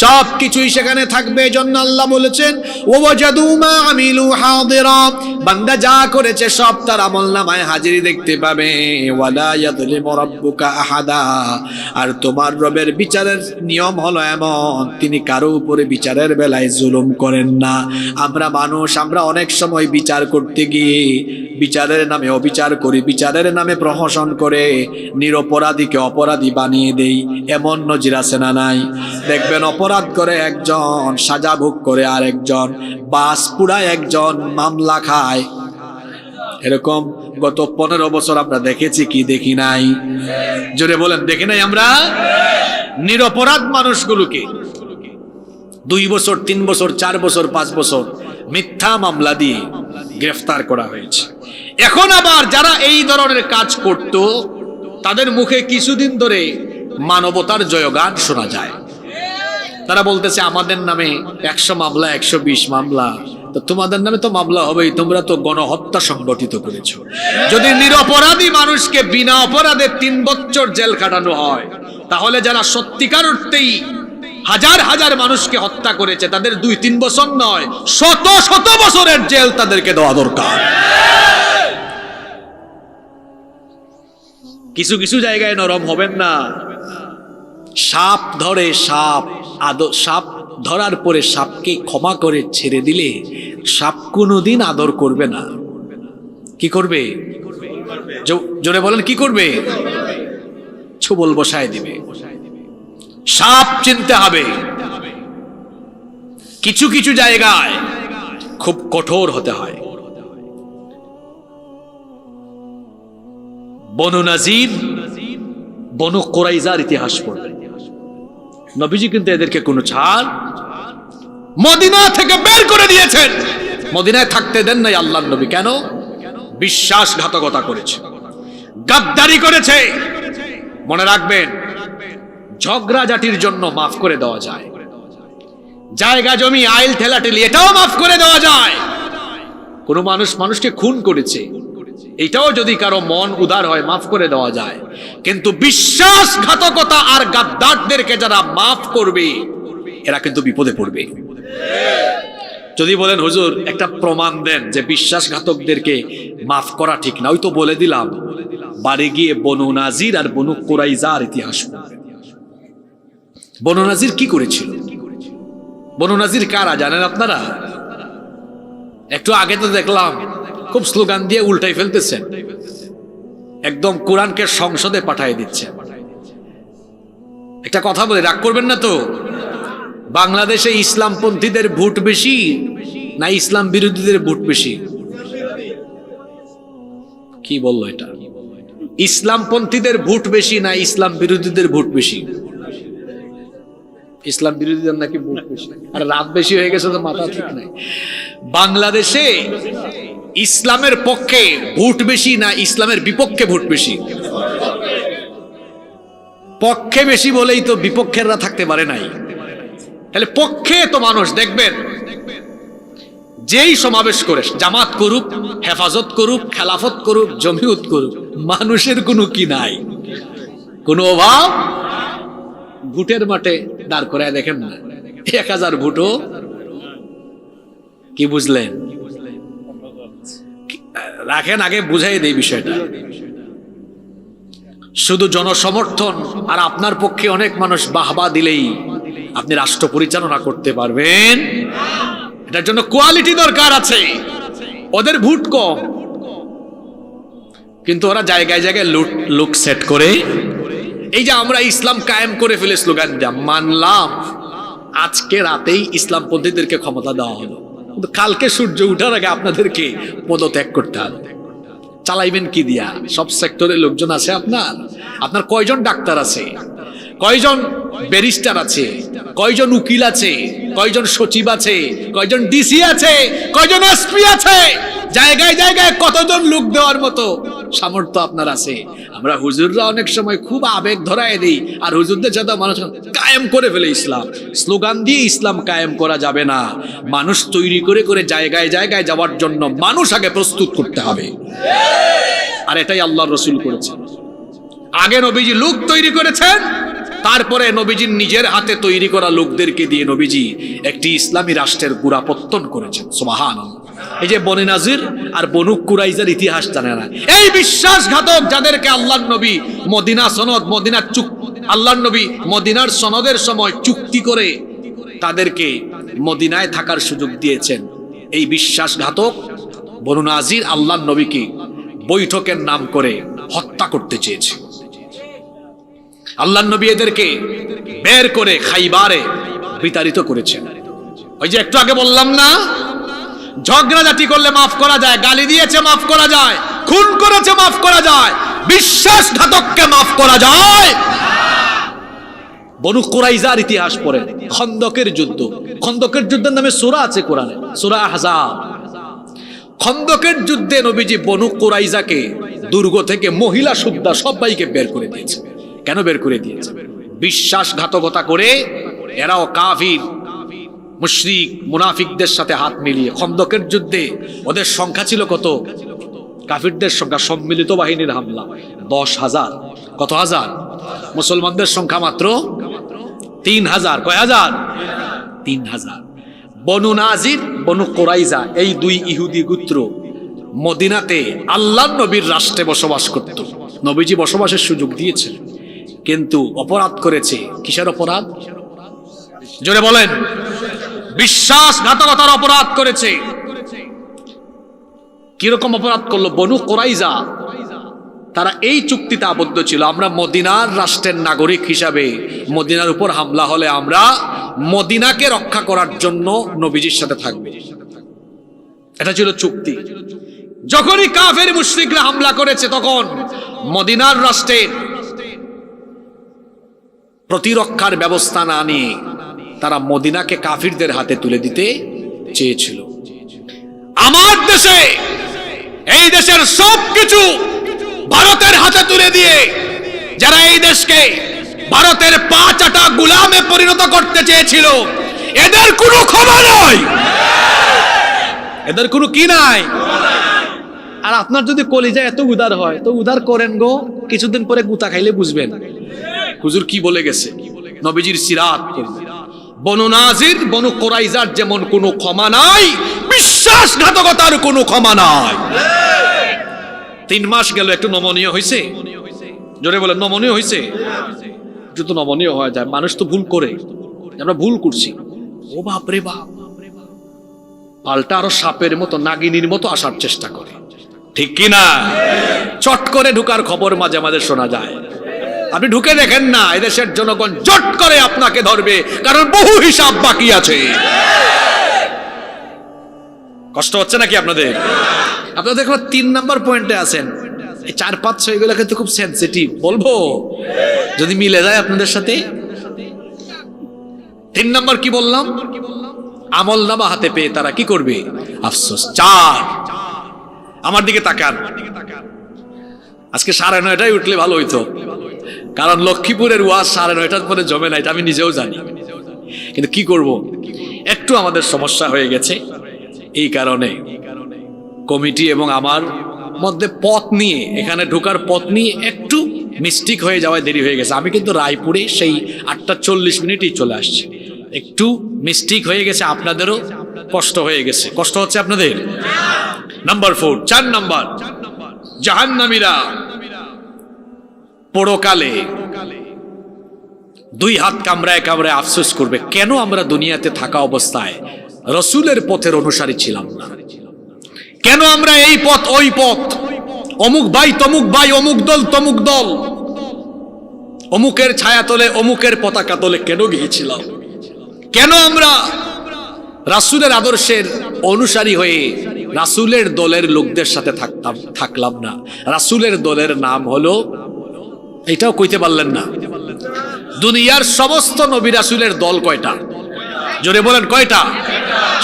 সব কিছুই সেখানে থাকবে। এজন্য আল্লাহ বলেছেন, ওয়াজাদু মা আমিলু হাদিরা, বান্দা যা করেছে সব তার আমলনামায় হাজিরি দেখতে পাবে। ওয়ালা ইয়াযলিমু রাব্বুকা আহাদা, আর তোমার রবের বিচারের নিয়ম হলো এমন, তিনি কারো উপরে বিচারের বেলায় জুলুম করেন না। আমরা মানুষ, আমরা অনেক সময় বিচার করতে গিয়ে বিচারের নামে অবিচার করি, বিচারের নামে প্রহসন করে নিরপরাধীকে অপরাধী বানিয়ে দেই। এমন নজির আছে না নাই? দেখবেন অপরাধ করে একজন, সাজা ভোগ করে আরেকজন, বাস পুরায় একজন, মামলা খায়। এরকম গত 15 বছর আমরা দেখেছি কি দেখি নাই? জোরে বলেন, দেখি নাই আমরা? নিরপরাধ মানুষগুলোকে 2 বছর 3 বছর 4 বছর 5 বছর মিথ্যা মামলা দিয়ে গ্রেফতার করা হয়েছে। এখন আবার যারা এই ধরনের কাজ করত, তাদের মুখে কিছুদিন ধরে মানবতার জয়গান শোনা যায়। তারা বলতেছে, আমাদের নামে 100 মামলা, 120 মামলা, তো তোমাদের নামে তো মামলা হবেই, তোমরা তো গণহত্যা সংগঠিত করেছো। যদি নিরপরাধী মানুষকে বিনা অপরাধে 3 বছর জেল কাটানো হয়, তাহলে যারা সত্যিকার অর্থেই হাজার হাজার মানুষকে হত্যা করেছে, তাদের 2-3 বছর নয়, শত শত বছরের জেল তাদেরকে দেওয়া দরকার। কিছু কিছু জায়গায় নরম হবেন না। সাপ ধরে সাপ, সাপ ধরার পরে সাপকে ক্ষমা করে ছেড়ে দিলে সাপ কোনোদিন আদর করবে না। কি করবে? জোরে বলেন, কি করবে? ছোবল বসায় দিবে। সাপ চিনতে হবে। কিছু কিছু জায়গায় খুব কঠোর হতে হয়। বনু নাজির, বনু কুরাইজার ইতিহাস পড়বে। নবীজি কিন্তু এদেরকে কোনো ছাড় মদিনা থেকে বের করে দিয়েছেন, মদিনায় থাকতে দেন নাই আল্লাহর নবী। কেন? বিশ্বাসঘাতকতা করেছে, গাদ্দারি করেছে। মনে রাখবেন, ঝগড়াঝাটির জন্য মাফ করে দেওয়া যায়, জায়গা জমি আইল ঠেলাঠেলি এটাও মাফ করে দেওয়া যায়। কোন মানুষ মানুষকে খুন করেছে, এটাও যদি কারো মন উদার হয় মাফ করে দেওয়া যায়। কিন্তু বিশ্বাসঘাতকতা আর গাদ্দারদেরকে যারা মাফ করবে এরা কিন্তু বিপদে পড়বে। যদি বলেন হুজুর একটা প্রমাণ দেন যে বিশ্বাসঘাতকদেরকে মাফ করা ঠিক না, ওই তো বলে দিলাম, বাড়ি গিয়ে বনু নাজির আর বনু কুরাইজার ইতিহাস পড়বেন। বনু নাজির কি করেছিল? বনু নাজির কারা জানেন আপনারা? একটু আগে তো দেখলাম খুব স্লোগান দিয়ে উল্টাই ফেলতেছেন, একদম কোরআনকে সংসদে পাঠিয়ে দিচ্ছে। একটা কথা বলে, রাগ করবেন না তো? বাংলাদেশে ইসলামপন্থীদের ভোট বেশি না ইসলাম বিরোধীদের ভোট বেশি? কি বললো এটা? ইসলামপন্থীদের ভোট বেশি না ইসলাম বিরোধীদের ভোট বেশি? ইসলাম বিরোধীদের নাকি ভোট বেশি। আর রাত বেশি হয়ে গেছে তো মাথা ঠিক নাই। বাংলাদেশে ইসলামের পক্ষে ভোট বেশি না ইসলামের বিপক্ষে ভোট বেশি? পক্ষে বেশি বলেই তো বিপক্ষেররা থাকতে পারে নাই। তাহলে পক্ষে তো মানুষ দেখবেন যেই সমাবেশ করে, জামাত করুক, হেফাজত করুক, খেলাফত করুক, জমিয়ত করুক, মানুষের কোনো কি নাই, কোনো অভাব। ভোটের মাঠে দাঁড় করায় দেখেন না, 1000 ভোটও কি বুঝলেন? রাখেন, আগে বুঝাই দেই বিষয়টা। শুধু জনসমর্থন আর আপনার পক্ষে অনেক মানুষ বাহবা দিলেই আপনি রাষ্ট্র পরিচালনা করতে পারবেন? এটার জন্য কোয়ালিটি দরকার আছে। ওদের ভোট কম, কিন্তু ওরা জায়গায় জায়গায় লুক সেট করে। এই যে আমরা ইসলাম কায়েম করে ফেলে স্লোগান দেয়া, মানলাম আজকে রাতেই ইসলামপন্থীদেরকে ক্ষমতা দেওয়া হলো, কিন্তু কালকে সূর্য উঠার আগে আপনাদেরকে পদত্যাগ করতে হবে। চালাইবেন কি দিয়া? সব সেক্টরের লোকজন আছে আপনার। আপনার কয়জন ডাক্তার আছে, কয়জন ব্যারিস্টার আছে, কয়জন উকিল আছে, কয়জন সচিব আছে, কয়জন ডিসি আছে, কয়জন এসপি আছে? জায়গায় জায়গায় কতজন লোক দেওয়ার মতো সামর্থ্য আপনার আছে। আমরা হুজুররা অনেক সময় খুব আবেগ ধরায় দিই, আর হুজুরদের সাথে মানুষ কায়েম করে ফেলে ইসলাম। স্লোগান দিয়ে ইসলাম কায়েম করা যাবে না। মানুষ তৈরি করে করে জায়গায় জায়গায় যাওয়ার জন্য মানুষ আগে প্রস্তুত করতে হবে। আর এটাই আল্লাহর রাসূল করেছেন। আগে নবীজি লোক তৈরি করেছেন, তারপরে নবীজির নিজের হাতে তৈরি করা লোকদেরকে দিয়ে নবীজি একটি ইসলামী রাষ্ট্রের গোড়াপত্তন করেছেন। সুবহানাল্লাহ। এই যে বনু নাজির আর বনু কুরাইজার ইতিহাস জানে না, এই বিশ্বাসঘাতক যাদেরকে আল্লাহর নবী মদিনা সনদ, আল্লাহর নবী মদিনার সনদের সময় চুক্তি করে তাদেরকে মদিনায় থাকার সুযোগ দিয়েছেন, এই বিশ্বাসঘাতক বনু নাজির আল্লাহর নবীকে বৈঠকের নাম করে হত্যা করতে চেয়েছে। আল্লাহর নবী এদেরকে বের করে খাইবারে বিতাড়িত করেছেন। ওই যে একটু আগে বললাম না, ঝগড়াঝাটি করলে মাফ করা যায়, গালি দিয়েছে মাফ করা যায়, খুন করেছে মাফ করা যায়, বিশ্বাসঘাতককে মাফ করা যায়? বনু কুরাইজার ইতিহাস পড়েন, খন্দকের যুদ্ধ। খন্দকের যুদ্ধের নামে সূরা আছে কোরআনে, সূরা আহজাব। খন্দকের যুদ্ধে নবীজি বনু কুরাইজাকে দুর্গ থেকে মহিলা সুদ্ধা সবাইকে বের করে দিয়েছে। কেন বের করে দিয়েছে? বিশ্বাসঘাতকতা করে এরাও কাফির মুশরিক মুনাফিকদের সাথে হাত মিলিয়ে। খন্দকের যুদ্ধে ওদের সংখ্যা ছিল কত? কাফিরদের সংখ্যা সম্মিলিত বাহিনীর হামলা 10,000। কত হাজার? মুসলমানদের সংখ্যা মাত্র 3,000। কয় হাজার? 3,000। বনু নাজির, বনু কুরাইজা, এই দুই ইহুদি গোত্র মদিনাতে আল্লাহর নবীর রাষ্ট্রে বসবাস করত। নবীজি বসবাসের সুযোগ দিয়েছেন, কিন্তু অপরাধ করেছে। কিসের অপরাধ? জোরে বলেন। বিশ্বাসঘাতকতার অপরাধ করেছে। কিরকম অপরাধ করলো? বনু কুরাইজা তারা এই চুক্তিতে আবদ্ধ ছিল, আমরা মদিনার রাষ্ট্রের নাগরিক হিসাবে মদিনার উপর হামলা হলে আমরা মদিনাকে রক্ষা করার জন্য নবীজির সাথে থাকবে। এটা ছিল চুক্তি। যখনই কাফের মুশরিকরা হামলা করেছে তখন মদিনার রাষ্ট্রের প্রতিরক্ষার ব্যবস্থা না নিয়ে তারা মদিনাকে কাফিরদের হাতে তুলে দিতে চেয়েছিল। আমার দেশে, এই দেশের সবকিছু ভারতের হাতে তুলে দিয়ে যারা এই দেশকে ভারতের পা চাটা গোলামে পরিণত করতে চেয়েছিল, এদের কোনো ক্ষমা নাই, এদের কোনো কি নাই। আর আপনার যদি কলিজা এত উদার হয় তো উদার করেন গো, কিছুদিন পরে গুতা খাইলে বুঝবেন হুজুর কি বলে গেছে। নবীজির সিরাত বনু নাজির বনু কুরাইজার যেমন কোনো ক্ষমা নাই, বিশ্বাসঘাতকতার কোনো ক্ষমা নাই। 3 মাস গেল, একটু নমনীয় হয়েছে? জোরে বলেন, নমনীয় হয়েছে? একটু তো নমনীয় হয়ে যায়, মানুষ তো ভুল করে, আমরা ভুল করছি, ও বাপ রে বাপ, পাল্টা আরো সাপের মতো নাগিনীর মতো আসার চেষ্টা করে, ঠিক কি না? চট করে ঢুকার খবর মাঝে মাঝে শোনা যায়। আপনি ঢুকে দেখেন না, এদেশের জনগণ জট করে আপনাকে ধরবে, কারণ বহু হিসাব বাকি আছে। কষ্ট হচ্ছে নাকি আপনাদের? আপনাদের এখন 3 নাম্বার পয়েন্টে আছেন, এই 4, 5, 6 এগুলো কিন্তু খুব সেনসিটিভ, বলবো যদি মিলে যায় আপনাদের সাথে। 3 নাম্বার কি বললাম? আমল নামা হাতে পেয়ে তারা কি করবে? আফসোস। 4, আমার দিকে তাকান, আজকে 9:30টায় উঠলে ভালো হইতো, কারণ লক্ষ্মীপুরের ওয়াজ 9:30টার পরে জমে না, এটা আমি নিজেও জানি, কিন্তু কি করব, একটু আমাদের সমস্যা হয়ে গেছে। এই কারণে কমিটি এবং আমার মধ্যে পথ নিয়ে, এখানে ঢোকার পথ নিয়ে একটু মিস্টেক হয়ে যাওয়ায় দেরি হয়ে গেছে। আমি কিন্তু রায়পুরে সেই 8:40 চলে আসছি, একটু মিস্টেক হয়ে গেছে, আপনাদেরও কষ্ট হয়ে গেছে। কষ্ট হচ্ছে আপনাদের? নাম্বার 4 নাম্বার, জাহান্নামীরা পরকালে 2 হাত কামড়ায় কামড়ায় আফসোস করবে, কেন আমরা দুনিয়াতে থাকা অবস্থায় রসুলের পথের অনুসারী ছিলাম না, কেন আমরা এই পথ ওই পথ, অমুক ভাই তমুক ভাই, অমুক দল তমুক দল, অমুকের ছায়া তলে অমুকের পতাকা তলে কেন গিয়েছিলাম, কেন আমরা রাসূলের আদর্শের অনুসারী হয়ে রাসূলের দলের লোকদের সাথে থাকলাম না। রাসূলের দলের নাম হলো, এটাও কইতে পারলেন না, দুনিয়ার সমস্ত নবী রাসূলের দল কয়টা? জোরে বলেন কয়টা?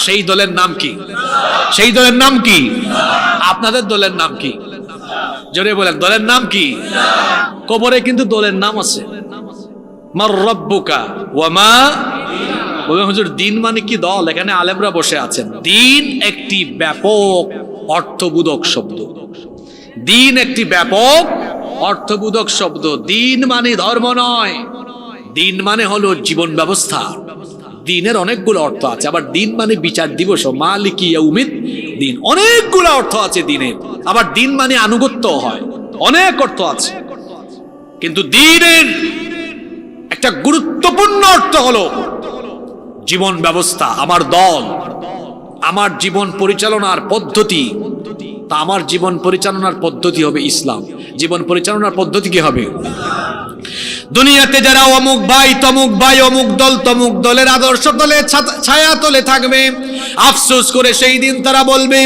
সেই দলের নাম কি? সেই দলের নাম কি? আপনাদের দলের নাম কি? জোরে বলেন, দলের নাম কি? কবরে কিন্তু দলের নাম আছে, মার রাব্বুকা ওয়া মা। বলেন হুজুর দিন মানে কি দল? এখানে আলেমরা বসে আছেন। দিন একটি ব্যাপক অর্থবোধক শব্দ, দিন একটি ব্যাপক অর্থবোধক শব্দ। দিন মানে ধর্ম নয়, দিন মানে হলো জীবন ব্যবস্থা। দিনের অনেকগুলো অর্থ আছে, আবার দিন মানে বিচার দিবস, মালিকি ইয়াউমিদ দিন, অনেকগুলো অর্থ আছে দিনের। আবার দিন মানে আনুগত্য হয়, অনেক অর্থ আছে, কিন্তু দিনের একটা গুরুত্বপূর্ণ অর্থ হলো জীবন ব্যবস্থা, আমার দল, আমার জীবন পরিচালনার পদ্ধতি। তা আমার জীবন পরিচালনার পদ্ধতি হবে ইসলাম। জীবন পরিচালনার পদ্ধতি কি হবে? দুনিয়াতে যারা অমুক ভাই তমুক ভাই, অমুক দল তমুক দলের আদর্শ তলে ছায়া তলে থাকবে, আফসোস করে সেই দিন তারা বলবে,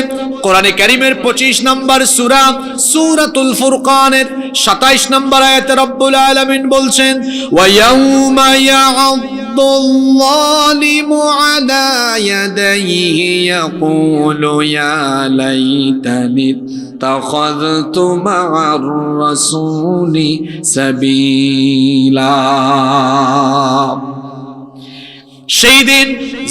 কোরআনে কারীমের 25 নম্বর সূরা সূরাতুল ফুরকানের 27 নম্বর আয়াতে রব্বুল আলামিন বলছেন, ওয়া ইয়াউমা ইয়া'আদ্দুল যালিমু আলা ইয়াদাইহি ইয়াকুলু ইয়া লাইতানি ইত্তাখাযতু মা'আর রাসূলি সাবিলা। সেই দিন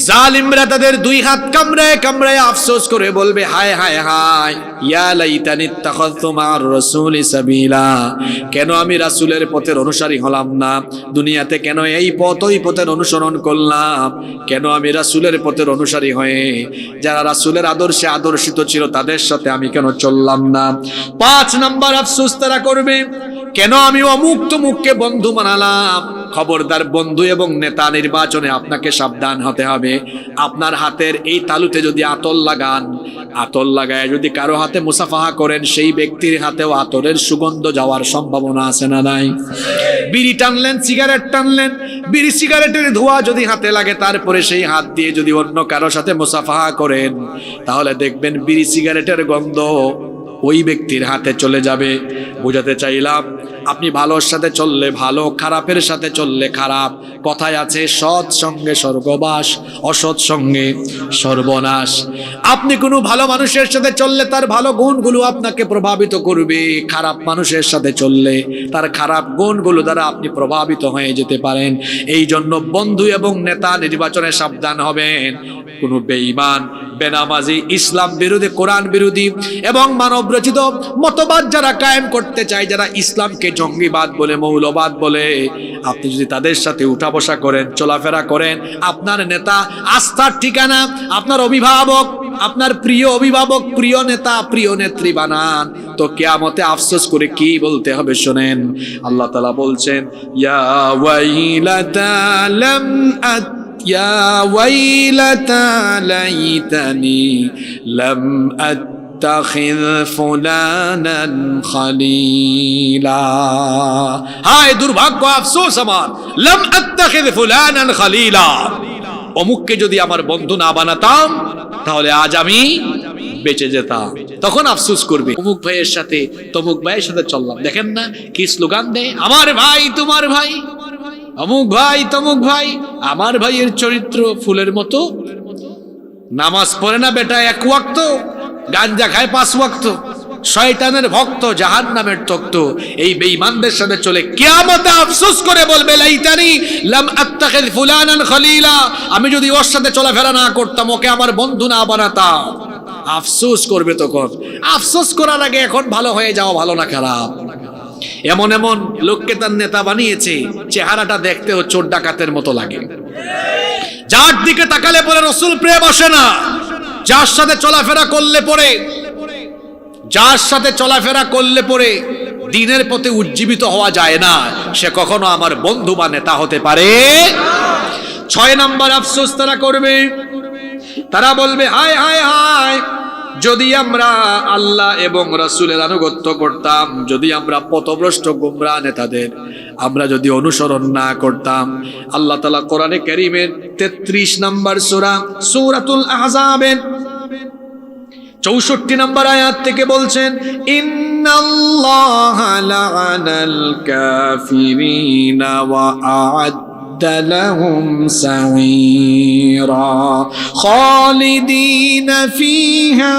জালিমরা তাদের 2 হাত কামড়ায় কামড়ায় আফসোস করে বলবে, হায় হায় হায়, ইয়া লাইতানি ইত্তাখাযতু মা'আর রাসূলি সাবিলা, কেন আমি রাসূলের পথের অনুসারী হলাম না? দুনিয়াতে কেন এই পথ ওই পথের অনুসরণ করলাম? কেন আমি রাসূলের পথের অনুসারী হয়ে যারা রাসূলের আদর্শে আদর্শিত ছিল তাদের সাথে আমি কেন চললাম না? 5 নাম্বার আফসোস তারা করবে, কেন আমি অমুক তমুককে বন্ধু বানালাম? খবরদার, বন্ধু এবং নেতা নির্বাচনে আপনাকে সাবধান হতে হবে। আপনার হাতের এই তালুতে যদি আতর লাগান, আতর লাগায় যদি কারো হাতে মুসাফাহা করেন, সেই ব্যক্তির হাতেও আতরের সুগন্ধ যাওয়ার সম্ভাবনা আছে না নাই? বিড়ি টানলেন, সিগারেট টানলেন, বিড়ি সিগারেটের ধোঁয়া যদি হাতে লাগে, তারপরে সেই হাত দিয়ে যদি অন্য কারো সাথে মুসাফাহা করেন, তাহলে দেখবেন বিড়ি সিগারেটের গন্ধ ওই ব্যক্তির হাতে চলে যাবে। বোঝাতে চাইলাম আপনি ভালোর সাথে চললে ভালো, খারাপের সাথে চললে খারাপ। কথায় আছে সৎ সঙ্গে স্বর্গবাস, অসৎ সঙ্গে সর্বনাশ। আপনি কোনো ভালো মানুষের সাথে চললে তার ভালো গুণগুলো আপনাকে প্রভাবিত করবে, খারাপ মানুষের সাথে চললে তার খারাপ গুণগুলো দ্বারা আপনি প্রভাবিত হয়ে যেতে পারেন। এই জন্য বন্ধু এবং নেতা নির্বাচনে সাবধান হবেন। কোনো বেঈমান, বেনামাজি, ইসলাম বিরোধী, কোরআন বিরোধী এবং মানব রচিত মতবাদ যারা কায়েম করতে চায়, যারা ইসলামকে জঙ্গিবাদ বলে, মৌলবাদ বলে, আপনি যদি তাদের সাথে উঠা বসা করেন, চলাফেরা করেন, আপনার নেতা আস্থার ঠিকানা, আপনার অভিভাবক, আপনার প্রিয় অভিভাবক, প্রিয় নেতা, প্রিয় নেত্রী বানান, তো কিয়ামতে আফসোস করে কি বলতে হবে শোনেন। আল্লাহ তাআলা বলছেন, ইয়া ওয়াইলাতা লাম يا ويلتى ليتني لم أتخذ فلانا خليلا। হায় দুর্ভাগ্য, আফসোস আমার, لم أتخذ فلانا خليلا। অমুককে যদি আমার বন্ধু না বানাতাম তাহলে আজ আমি বেঁচে যেতাম। তখন আফসোস করবে, অমুক ভাইয়ের সাথে তমুক ভাইয়ের সাথে চললাম। দেখেন না কি স্লোগান দেয়, আমার ভাই তোমার ভাই, অমুক ভাই তমুক ভাই। আমার ভাইয়ের চরিত্র ফুলের মতো, নামাজ পড়ে না বেটা এক ওয়াক্ত, গাঞ্জা খায় 5 ওয়াক্ত, শয়তানের ভক্ত, জাহান্নামের তক্ত। এই বেঈমানদের সাথে চলে কিয়ামতে আফসোস করে বলবে, লাইতানি লাম আত্তাখিয ফুলানান খলিলা। আমি যদি ওর সাথে চলাফেরা না করতাম, ওকে আমার বন্ধু না বানাতাম। আফসোস করবে তখন। আফসোস করার আগে এখন ভালো হয়ে যাওয়া ভালো না খারাপ? এমন এমন লোককে তার নেতা বানিয়েছে, চেহারাটা দেখতেও চোর ডাকাতের মতো লাগে। যার দিকে তাকালে পরে রসুল প্রেম আসে না, যার সাথে চলাফেরা করলে পরে দিনের পথে উজ্জীবিত হওয়া যায় না, সে কখনো আমার বন্ধু বা নেতা হতে পারে। 6 নম্বর আফসোস তারা করবে, তারা বলবে, হায় হায় হায়, যদি আমরা আল্লাহ এবং রাসূলের আনুগত্য করতাম, যদি আমরা পথভ্রষ্ট গোমরাহ নেতাদের আমরা যদি অনুসরণ না করতাম। আল্লাহ তাআলা কোরআনে কারীমের 33 নম্বর সূরা সূরাতুল আহজাবের 64 নম্বর আয়াত থেকে বলছেন, ইন্নাল্লাহা লাআনাল কাফিরিনা ওয়া لهم سعيرا خالدين فيها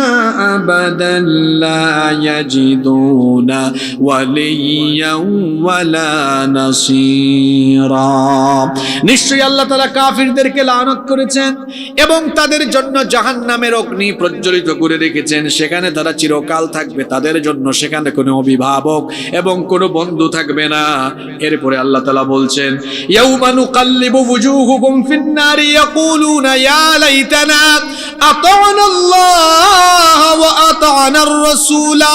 أبدا لا يجدون وليا ولا نصيرا। নিশ্চয়ই আল্লাহ তাআলা কাফিরদেরকে লানত করেছেন এবং তাদের জন্য জাহান্নামের অগ্নি প্রজ্বলিত করে রেখেছেন, সেখানে তারা চিরকাল থাকবে। তাদের জন্য সেখানে কোনো অভিভাবক এবং কোনো বন্ধু থাকবে না। এরপরে আল্লাহ তাআলা বলছেন, ইয়াউমা নুকাল্লিবু ওয়ুজুহুকুম ফিন-নারি ইয়াকুলুনা ইয়া লাইতানা আতা'না আল্লাহ ওয়া আতা'না আর-রাসূলা।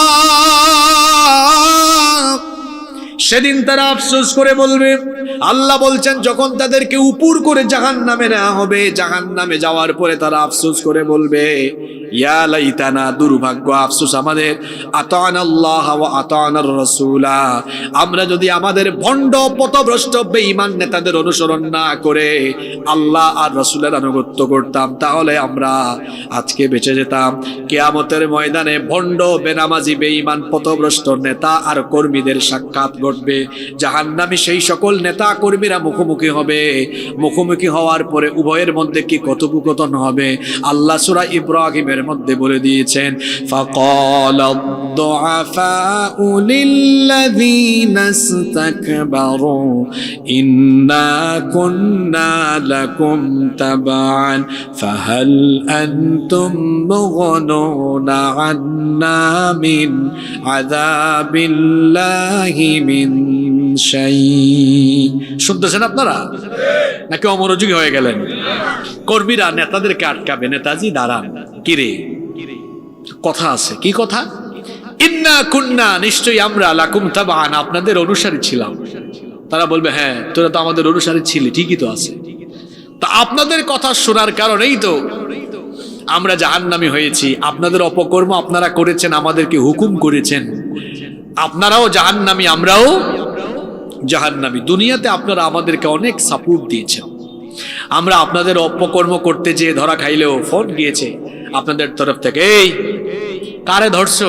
সেদিন তারা আফসোস করে বলবে, আল্লাহ বলছেন যখন তাদেরকে উপর করে জাহান্নামে নেওয়া হবে, জাহান্নামে যাওয়ার পরে তারা আফসোস করে বলবে, ইয়া লাইতানা, দুর্ভাগ্য, আফসোস আমাদের, আতা'না আল্লাহ ওয়া আতা'না আর-রাসূলা, আমরা যদি আমাদের ভণ্ড পথভ্রষ্ট বেঈমান নেতাদের অনুসরণ না করে আল্লাহ আর রাসূলের আনুগত্য করতাম, তাহলে আমরা আজকে বেঁচে যেতাম। কিয়ামতের ময়দানে ভণ্ড, বেনামাজি, বেঈমান, পথভ্রষ্ট নেতা আর কর্মীদের সাক্ষাৎ ঘটবে। জাহান্নামী সেই সকল নেতা কর্মীরা মুখোমুখি হবে। মুখোমুখি হওয়ার পরে উভয়ের মধ্যে কি কথোপকথন হবে আল্লাহ সূরা ইব্রাহিমের মধ্যে বলে দিয়েছেন, ফাকালা আদ-দুআফাউ লিল্লাযীনা ইসতাকবারু ইন্না কুন্না লাকুম তাবআন ফাহাল আনতুম মুগনুনা আন্না মিন আযাবিল্লাহি মিন শাই। শুনতেছেন আপনারা নাকি অমনোযোগী হয়ে গেলেন? কর্মীরা নেতাদেরকে আটকাবে, নেতাজি দাঁড়ান, কিরে কথা আছে, কি কথা? ইন্না কুন্না, নিশ্চয়ই আমরা, লাকুম তাবআন, আপনাদের অনুসারী ছিলাম। তারা বলবে, হ্যাঁ তোরা তো আমাদের অনুসারী ছিলি, ঠিকই তো আছে। তা আপনাদের কথা শোনার কারণেই তো আমরা জাহান্নামী হয়েছি। আপনাদের অপকর্ম আপনারা করেছেন, আমাদেরকে হুকুম করেছেন, আপনারাও জাহান্নামী, আমরাও জাহান্নামী। দুনিয়াতে আপনারা আমাদেরকে অনেক সাপোর্ট দিয়েছেন। আমরা আপনাদের অপকর্ম করতে যেয়ে ধরা খাইলেও ফোন গিয়েছে আপনাদের তরফ থেকে, এই কারে ধরছো,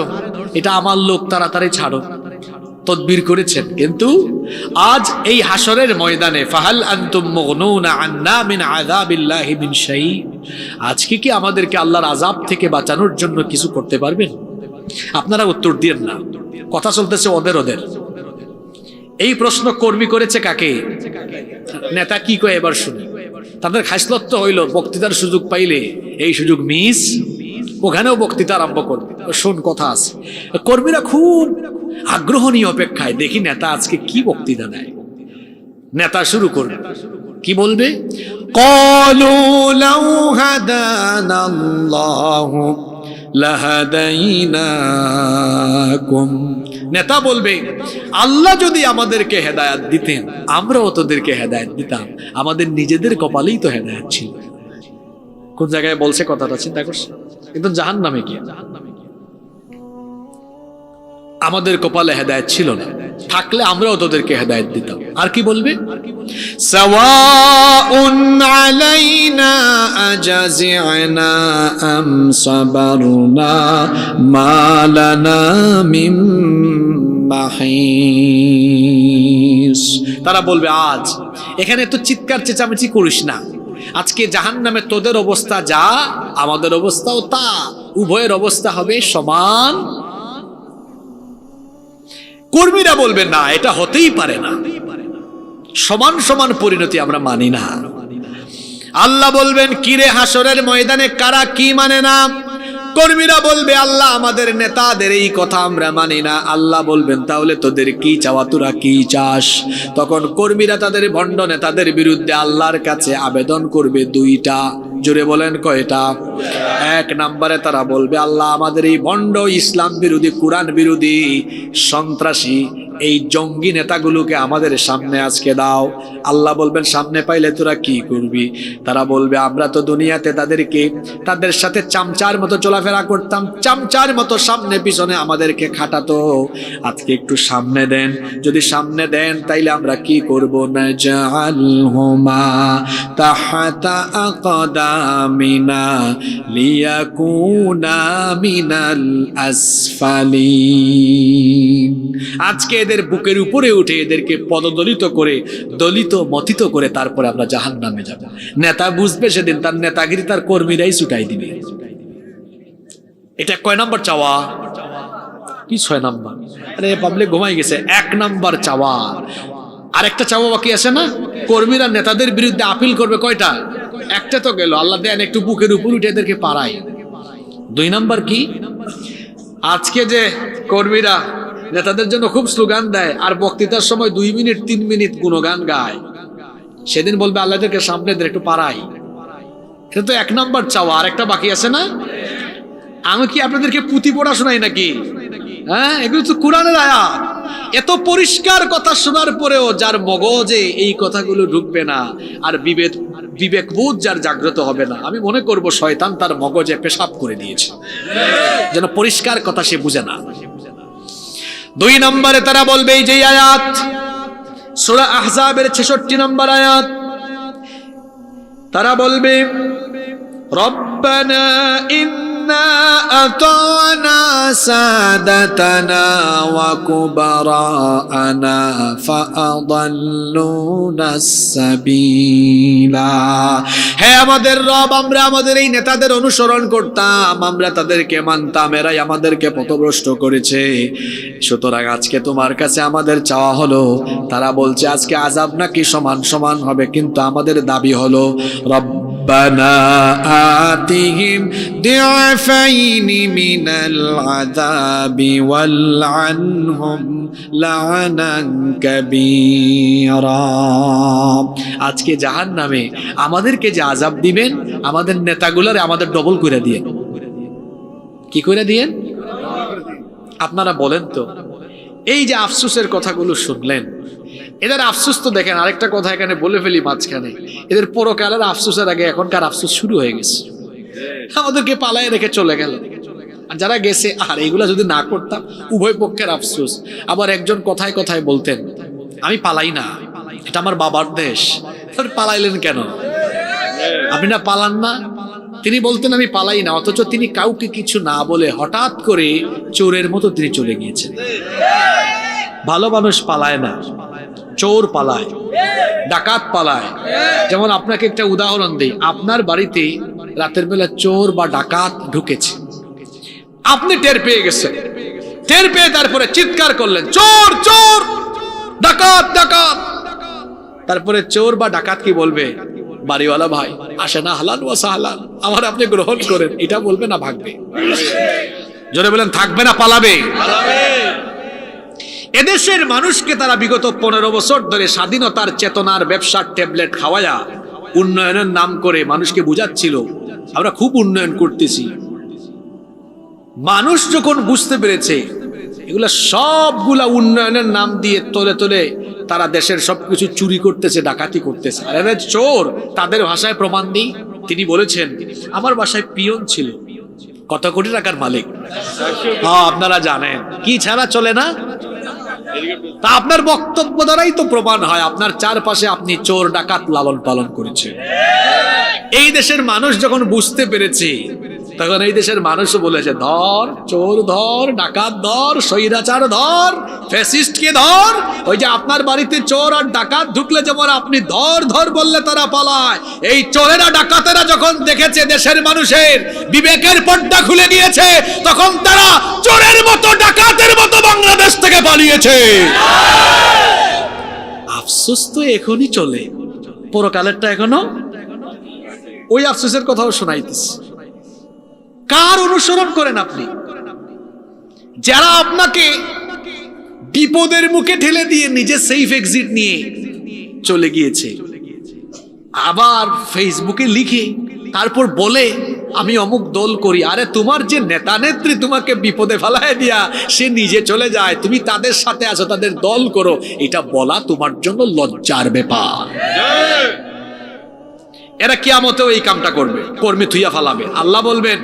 এটা আমার লোক, তাড়াতাড়ি ছাড়ো, তদবির করেছেন। কিন্তু আজ এই হাসরের ময়দানে ফাহাল আনতুম মুগনুনা আন্না মিন আযাবিল্লাহি মিন শাই, আজকে কি আমাদেরকে আল্লাহর আযাব থেকে বাঁচানোর জন্য কিছু করতে পারবেন? আপনারা উত্তর দিয়েন না, কথা চলতেছে ওদের। এই প্রশ্ন কর্মী করেছে কাকে? নেতা কি কয় এবার শুনি। তাদের খাসলত তো হইল বক্তৃতার সুযোগ পাইলে এই সুযোগ মিস, ওখানেও বক্তৃতা আরম্ভ করবে। শোন, কথা আছে। কর্মীরা খুব আগ্রহ নিয়ে অপেক্ষায়, দেখি নেতা আজকে কি বক্তৃতা দেয়। নেতা শুরু করবে, কি বলবে? ক্বালু লাউ হাদানাল্লাহু লাহাদাইনাকুম। নেতা বলবে, আল্লাহ যদি আমাদেরকে হেদায়েত দিতেন আমরাও তোদেরকে হেদায়েত দিতাম, আমাদের নিজেদের কপালেই তো হেদায়েত ছিল। কোন জায়গায় বলছে কথাটা চিন্তা করছে? কিন্তু জাহান্নামে কি আমাদের কপালে হেদায়েত ছিল না, থাকলে আমরাও তোদেরকে হেদায়েত দিতাম। আর কি বলবে? সাওয়াউন আলাইনা আজাজি'না আম সাবারনা মা লানা মিন মাহিস। তারা বলবে, আজ এখানে তো চিৎকার চেঁচামেচি করিস না, আজকে জাহান্নামে তোদের অবস্থা যা আমাদের অবস্থাও তা, উভয়ের অবস্থা হবে সমান। কর্মীরা বলবেন, না, এটা হতেই পারে না, সমান সমান পরিণতি আমরা মানি না। আল্লাহ বলবেন, কিরে হাসরের ময়দানে কারা কি মানে না? কর্মীরা বলবে, আল্লাহ আমাদের নেতাদের এই কথা আমরা মানি না। আল্লাহ বলবেন, তাহলে তোদের কি চাওয়া, তোরা কি চাস? তখন কর্মীরা তাদের ভণ্ড নেতাদের বিরুদ্ধে আল্লাহর কাছে আবেদন করবে দুইটা। জোরে বলেন, কয়টা? এক নম্বরে তারা বলবে, আল্লাহ আমাদের এই ভণ্ড ইসলাম বিরোধী, কোরআন বিরোধী, সন্ত্রাসী এই জঙ্গি নেতাগুলোকে আমাদের সামনে আজকে দাও। আল্লাহ বলবেন, সামনে পাইলে তোরা কি করবি? তারা বলবে, আমরা তো দুনিয়াতে তাদের সাথে চামচার মতো চলাফেরা করতাম, চামচার মতো সামনে পিছনে আমাদেরকে খাটাতো, আজকে একটু সামনে দেন। যদি সামনে দেন তাইলে আমরা কি করব? নাজআলহুমা তাহতা আকদামিনা লিয়াকুনা মিনাল আসফালিন। আজকে এদের বুকের উপরে উঠে এদেরকে পদদলিত করে, দলিত মথিত করে তারপরে আমরা জাহান্নামে যাব। নেতা বুঝবে সেদিন তার নেতাগিরি তার কর্মীরাই ছুটাই দিবে। এটা কয় নাম্বার চাওয়া? কি 6 নাম্বার? আরে পাবলিক ঘুমাই গেছে। 1 নাম্বার চাওয়া। আরেকটা চাওয়া বাকি আছে না? কর্মীরা নেতাদের বিরুদ্ধে আপিল করবে। কয়টা? একটা তো গেল, আল্লাহ দেন একটু বুকের উপর উঠে এদেরকে পারায়। 2 নাম্বার কি? আজকে যে কর্মীরা নেতাদের জন্য খুব স্লোগান দেয় আর বক্তৃতার সময় 2 মিনিট 3 মিনিট গুণগান গায়, সেদিন বলবে আল্লাহদেরকে সামনে একটু পারাই। এটা তো 1 নাম্বার চাওয়া। আর একটা বাকি আছে না? আমি কি আপনাদেরকে পুঁথি পড়া শোনাই নাকি? হ্যাঁ, এগুলো তো কোরআনের আয়াত। এত পরিষ্কার কথা শোনার পরেও যার মগজে এই কথাগুলো ঢুকবে না, আর বিবেকবোধ যার জাগ্রত হবে না, আমি মনে করব শয়তান তার মগজে পেশাব করে দিয়েছে, যেন পরিষ্কার কথা সে বুঝে না। 2 নম্বরে তারা বলবে, এই যে আয়াত সূরা আহজাবের 66 নম্বর আয়াত, তারা বলবে, রব্বানা ইন্না আতানা সাদাতানা ওয়া কুবারানা ফাআদাল্লুনাস সাবিলা। হে আমাদের রব, আমরা আমাদের এই নেতাদের অনুসরণ করতাম, আমরা তাদেরকে মানতাম, এরাই আমাদেরকে পথভ্রষ্ট করেছে। সুতরাং আজকে তোমার কাছে আমাদের চাওয়া হলো, তারা বলছে আজকে আযাব নাকি সমান সমান হবে, কিন্তু আমাদের দাবি হলো রব্বানা আতিহিম দি'ফাইনি মিনাল আযাবি ওয়ালআনহুম লা'নান কাবীরা। আজকে জাহান্নামে আমাদেরকে যে আযাব দিবেন, আমাদের নেতাগুলোরে আমাদের ডবল করে দিয়ে। কি করে দিয়েন? আপনারা বলেন তো, এই যে আফসোসের কথাগুলো শুনলেন, এদের আফসোস তো দেখেন। আরেকটা কথা এখানে বলে ফেলি মাঝখানে, এদের পরকালের আফসোসের আগে এখনকার আফসোস শুরু হয়ে গেছে। আমাদেরকে পালায় রেখে চলে গেল, আর যারা গেছে, আর এইগুলা যদি না করতাম, উভয় পক্ষের আফসোস। আবার একজন কথায় কথায় বলতেন, আমি পালাই না, এটা আমার বাবার দেশ। পালাইলেন কেন? আপনি না পালান না? তিনি বলতেন আমি পালাই না, অথচ তিনি কাউকে কিছু না বলে হঠাৎ করে চোরের মতো তিনি চলে গিয়েছেন। ভালো মানুষ পালায় না, চোর পালায়, ডাকাত পালায়। যেমন আপনাকে একটা উদাহরণ দিই, আপনার বাড়িতে রাতের বেলা চোর বা ডাকাত ঢুকেছে, আপনি টের পেয়ে গেছেন, টের পেয়ে তারপরে চিৎকার করলেন চোর চোর, ডাকাত ডাকাত। তারপরে চোর বা ডাকাত কি বলবে? বাড়িওয়ালা ভাই আসে না, হালান ওয়া সাহলান, আমার আপনি গ্রহণ করেন, এটা বলবে না ভাগবে? জোরে বলেন থাকবে না পালাবে? এদেশের মানুষকে তারা বিগত 15 বছর ধরে স্বাধীনতার চেতনার ব্যবসার ট্যাবলেট খাওয়ায়া উন্নয়নের নাম করে মানুষকে বুঝাচ্ছিল আমরা খুব উন্নয়ন করতেছি। মানুষ যখন বুঝতে পেরেছে এগুলা সবগুলা উন্নয়নের নাম দিয়ে তোলে তোলে তারা দেশের সবকিছু চুরি করতেছে, ডাকাতি করতেছে। আরে চোর, তাদের ভাষায় প্রমাণ দিই। তিনি বলেছেন আমার বাসায় পিয়ন ছিল, কত কোটি টাকার মালিক। আপনারা জানেন, কি ছাড়া চলে না? তা আপনার বক্তব্য দ্বারাই তো প্রমাণ হয় আপনার চারপাশে আপনি চোর ডাকাত লালন পালন করেছেন। এই দেশের মানুষ যখন বুঝতে পেরেছে তখন এই দেশের মানুষও বলেছে ধর চোর ধর, ডাকাত ধর, স্বৈরাচার ধর, ফ্যাসিস্টকে ধর। ওই যে আপনার বাড়িতে চোর আর ডাকাত ঢুকলে যেমন আপনি ধর ধর বললে তারা পালায়, এই চোরেরা ডাকাতেরা যখন দেখেছে দেশের মানুষের বিবেকের পর্দা খুলে গিয়েছে তখন তারা চোরের মতো ডাকাতের মতো বাংলাদেশ থেকে পালিয়েছে। আফসোস তো এখনই চলে, পরকালেরটা এখনো। ওই আফসোসের কথাও শোনাইতেছে। কার অনুসরণ করেন আপনি? যারা আপনাকে বিপদের মুখে ঠেলে দিয়ে নিজে সেফ এক্সিট নিয়ে চলে গিয়েছে, আবার ফেসবুকে লিখে তারপর বলে আমি অমুক দল করি। আরে তোমার যে নেতা নেত্রী তোমাকে বিপদে ফেলায় দিয়া সে নিজে চলে যায়, তুমি তাদের সাথে আছো, তাদের দল করো, এটা বলা তোমার জন্য লজ্জার ব্যাপার। এরা কিয়ামতেও এই কামটা করবে, কর্মী থুইয়া ফালাবে। আল্লাহ বলবেন,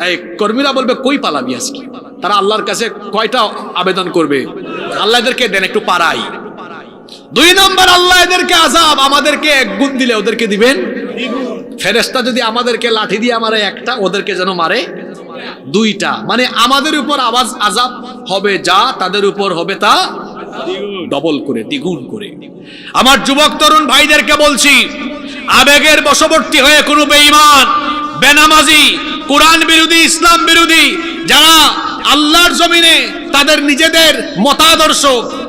এই কর্মীরা বলবে কই পালাবি আজকে? তারা আল্লাহর কাছে কয়টা আবেদন করবে? আল্লাহ এদেরকে দেন একটু পারাই। 2 নম্বর, আল্লাহ এদেরকে আযাব আমাদেরকে 1 গুণ দিলে ওদেরকে দিবেন। ফেরেশতা যদি আমাদেরকে লাঠি দিয়ে মারে 1টা, ওদেরকে যেন মারে 2টা। মানে আমাদের উপর আযাব হবে যা, তাদের উপর হবে তা ডবল করে, দ্বিগুণ করে। আমার যুবক তরুণ ভাইদেরকে বলছি, আবেগের বশবর্তী হয়ে কোনো বেঈমান, বেনামাজি, কোরআন বিরোধী, ইসলাম বিরোধী যারা আল্লাহর জমিনে তাদের নিজেদের মতাদর্শ,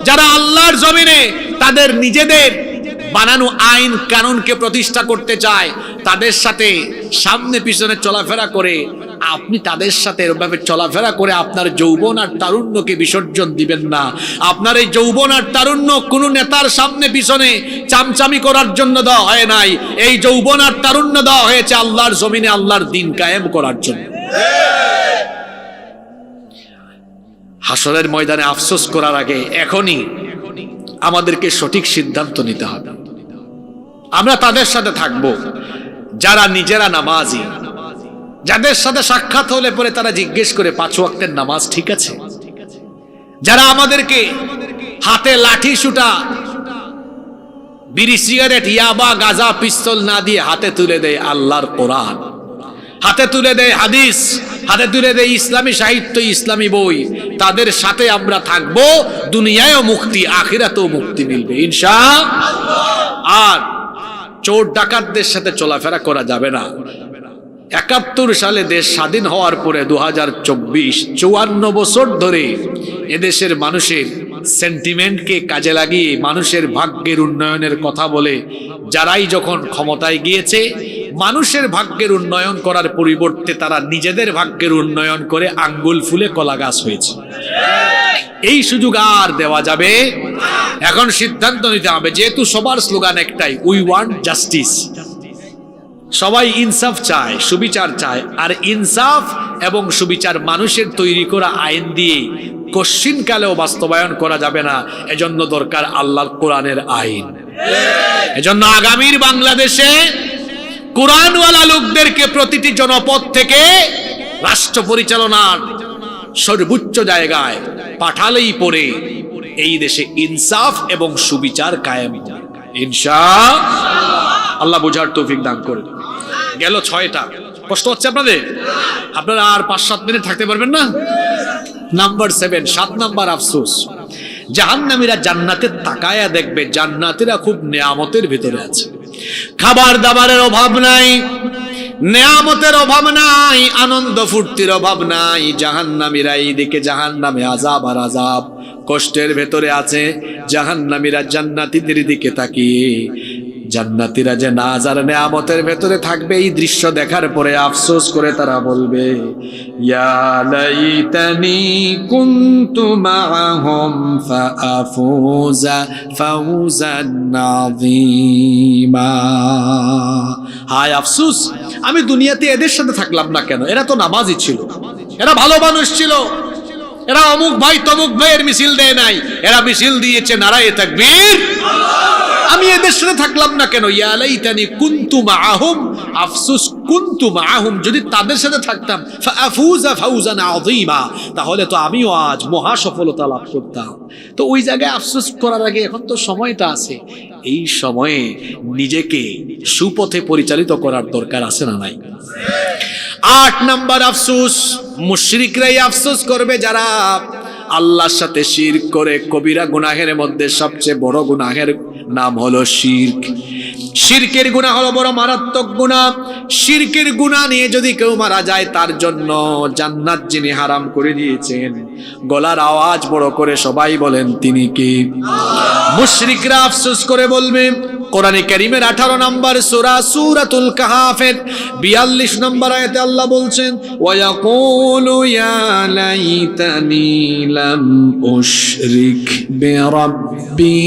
যারা আল্লাহর জমিনে তাদের নিজেদের বানানো আইন কানুনকে প্রতিষ্ঠা করতে চায়, তাদের সাথে সামনে পিছনে চলাফেরা করে আপনি তাদের সাথে এরকমভাবে চলাফেরা করে আপনার যৌবন আর তারুণ্যকে বিসর্জন দিবেন না। আপনার এই যৌবন আর তারুণ্য কোনো নেতার সামনে পিছনে চামচামি করার জন্য দেওয়া হয় নাই। এই যৌবন আর তারুণ্য দেওয়া হয়েছে আল্লাহর জমিনে আল্লাহর দ্বীন কায়েম করার জন্য। হাসরের ময়দানে আফসোস করার আগে এখনই আমাদেরকে সঠিক সিদ্ধান্ত নিতে হবে। আমরা তাদের সাথে থাকবো যারা নিজেরা নামাজি, যাদের সাথে সাক্ষাৎ হলে পরে তারা জিজ্ঞেস করে 5 ওয়াক্তের নামাজ ঠিক আছে, যারা আমাদেরকে হাতে লাঠি সুটা, বিড়ি সিগারেট, ইয়াবা, গাঁজা, পিস্তল না দিয়ে হাতে তুলে দেয় আল্লাহর কোরআন, হাতে তুলে দেয় হাদিস, হাতে তুলে দেয় ইসলামী সাহিত্য, ইসলামী বই, তাদের সাথে আমরা থাকবো। দুনিয়ায়ও মুক্তি, আখিরাতেও মুক্তি মিলবে ইনশাআল্লাহ। আর চোর ডাকাতদের সাথে চলাফেরা করা যাবে না। 71 সালে দেশ স্বাধীন হওয়ার পরে 2024 54 বছর ধরে এদেশের মানুষের সেন্টিমেন্টকে কাজে লাগিয়ে মানুষের ভাগ্যের উন্নয়নের কথা বলে যারাই যখন ক্ষমতায় গিয়েছে, মানুষের ভাগ্যের উন্নয়ন করার পরিবর্তে তারা নিজেদের ভাগ্যের উন্নয়ন করে আঙ্গুল ফুলে কলা গাছ হয়েছে। এই সুযোগ আর দেওয়া যাবে। এখন সিদ্ধান্ত নিতে হবে, যেহেতু সবার স্লোগান একটাই, উই ওয়ান্ট জাস্টিস। সবাই ইনসাফ চায়, সুবিচার চায়। আর ইনসাফ এবং সুবিচার মানুষের তৈরি করা আইন দিয়ে কশ্চিনকালেও বাস্তবায়ন করা যাবে না। এজন্য দরকার আল্লাহর কোরআনের আইন। এজন্য আগামীর বাংলাদেশে কোরআনওয়ালা লোকদেরকে প্রতিটি জনপদ থেকে রাষ্ট্র পরিচালনার সর্বোচ্চ জায়গায় পাঠালেই পরে এই দেশে ইনসাফ এবং সুবিচার কায়েম ইনশাআল্লাহ। আল্লাহ বুঝার তৌফিক দান করুন। গেল 6টা। কষ্ট হচ্ছে আপনাদের? আপনারা আর 5-7 মিনিট থাকতে পারবেন না? নাম্বার 7, 7 নাম্বার আফসোস। জাহান্নামীরা জান্নাতে তাকায়া দেখবে জান্নাতীরা খুব নেয়ামতের ভিতরে আছে, খাবার দাবারের অভাব নাই, নেয়ামতের অভাব নাই, আনন্দ ফুর্তির অভাব নাই। জাহান্নামীরা এইদিকে জাহান্নামে আযাব আর আযাব কষ্টের ভেতরে আছে। জাহান্নামীরা জান্নাতীদের দিকে তাকিয়ে জান্নাতীরা যে নাজ আর নেয়ামতের ভেতরে থাকবে এই দৃশ্য দেখার পরে আফসোস করে তারা বলবে, ইয়া লাইতানি কুনতু মাআহুম ফাআফুজা ফাওজান আযীমা। হায় আফসোস, আমি দুনিয়াতে এদের সাথে থাকলাম না কেন? এরা তো নামাজি ছিল, এরা ভালো মানুষ ছিল, এরা অমুক ভাই তমুক ভাইয়ের মিছিল দেয় নাই, এরা মিছিল দিয়েছে নারায়ে তাকবীর। আমি এদের সাথে থাকলাম না কেন? ইয়া লাইতানি কুনতু মাআহুম, আফসোস কুনতু মাআহুম, যদি তাদের সাথে থাকতাম, ফাআফুজা ফাওজান আযীমা, তাহলে তো আমিও আজ মহা সফলতা লাভ করতাম। তো ওই জায়গায় আফসোস করার আগে এখন তো সময়টা আছে, এই সময়ে নিজেকে সুপথে পরিচালিত করার দরকার আছে না নাই? 8 নাম্বার আফসোস, মুশরিকরাই আফসোস করবে যারা আল্লাহর সাথে শিরক করে। কবিরা গুনাহের মধ্যে সবচেয়ে বড় গুনাহের নাম হলো শিরক। শিরকের গুনাহ হলো বড় মারাত্মক গুনাহ। শিরকের গুনাহ নিয়ে যদি কেউ মারা যায় তার জন্য জান্নাত যিনি হারাম করে দিয়েছেন, গলার আওয়াজ বড় করে সবাই বলেন তিনি কে? মুশরিকরা আফসোস করে বলবে। কোরআনে কারীমের 18 নম্বর সূরা সূরাতুল কাহাফের 42 নম্বর আয়াতে আল্লাহ বলছেন, ওয়ায়াকুলু ইয়া লাইতানি লাম উশরিক বিরাব্বি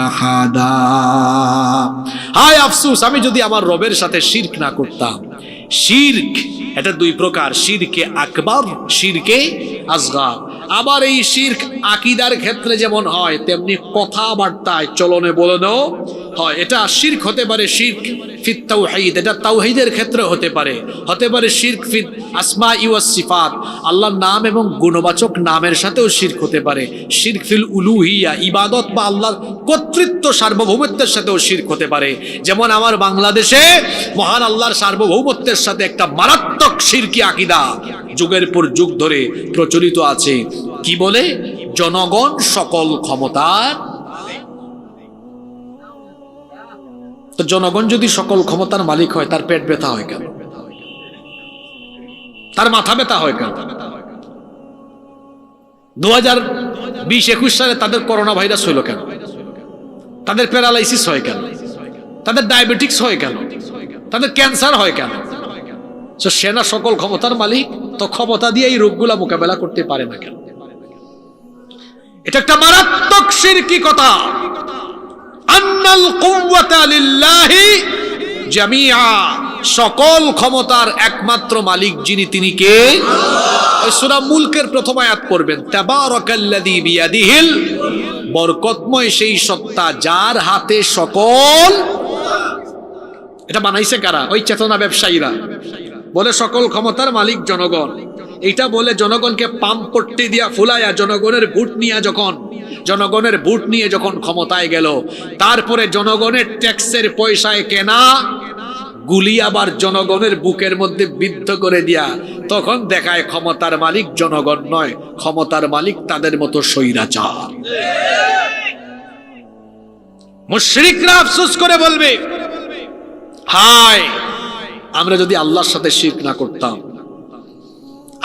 আহাদা। হায় আফসোস, আমি যদি আমার রবের সাথে শিরক না করতাম। শিরক এটা 2 প্রকার, শিরকে আকবার, শিরকে আসগার। আবার এই শিরক আকীদার ক্ষেত্রে যেমন হয় তেমনি কথাবার্তায় চলনে বলনেও হয়। এটা শিরক হতে পারে শিরক ফিত তাওহীদ, এটা তাওহীদের ক্ষেত্রে হতে পারে শিরক ফিত আসমাই ওয়াস সিফাত, আল্লাহর নাম এবং গুণবাচক নামের সাথেও শিরক হতে পারে। শিরক ফিল উলুহিয়া, ইবাদত বা আল্লাহর কর্তৃত্ব সার্বভৌমত্বের সাথেও শিরক হতে পারে। যেমন আমার বাংলাদেশে মহান আল্লাহর সার্বভৌমত্বের সাথে একটা মারাত্মক শিরকি আকীদা যুগের পর যুগ ধরে প্রচলিত আছে। কি বলে? জনগণ সকল ক্ষমতার। তো জনগণ যদি সকল ক্ষমতার মালিক হয় তার পেট ব্যথা হয় কেন? তার মাথা ব্যথা হয় কেন? 2020-21 সালে তাদের করোনা ভাইরাস হইল কেন? তাদের প্যারালাইসিস হয় কেন? তাদের ডায়াবেটিক্স হয় কেন? তাদের ক্যান্সার হয় কেন? সেনা সকল ক্ষমতার মালিক, তো ক্ষমতা দিয়ে এই রোগগুলা মোকাবেলা করতে পারে না কেন? এটা একটা মারাত্মক শিরকি কথা। আন্নাল কুওয়াতা লিল্লাহি জামিআ, সকল ক্ষমতার একমাত্র মালিক যিনি তিনি কে? সূরা মুলকের প্রথম আয়াত পড়বেন, তাবারাকাল্লাযী বিয়াদিহিল, বরকতময় সেই সত্তা যার হাতে সকল। এটা বানাইছে কারা? ওই চেতনা ব্যবসায়ীরা বলে সকল ক্ষমতার মালিক জনগণ। এটা বলে জনগণকে পাম্পট্টি দিয়া ফুলাইয়া জনগণের ভোট নিয়ে যখন ক্ষমতায় গেল, তারপরে জনগণের ট্যাক্সের পয়সায় কেনা গুলি আবার জনগণের বুকের মধ্যে বিদ্ধ করে দিয়া তখন দেখায় ক্ষমতার মালিক জনগণ নয়, ক্ষমতার মালিক তাদের মতো স্বৈরাচার। মুশরিকরা আফসোস করে বলবে, হায় আমরা যদি আল্লাহর সাথে শিরক না করতাম।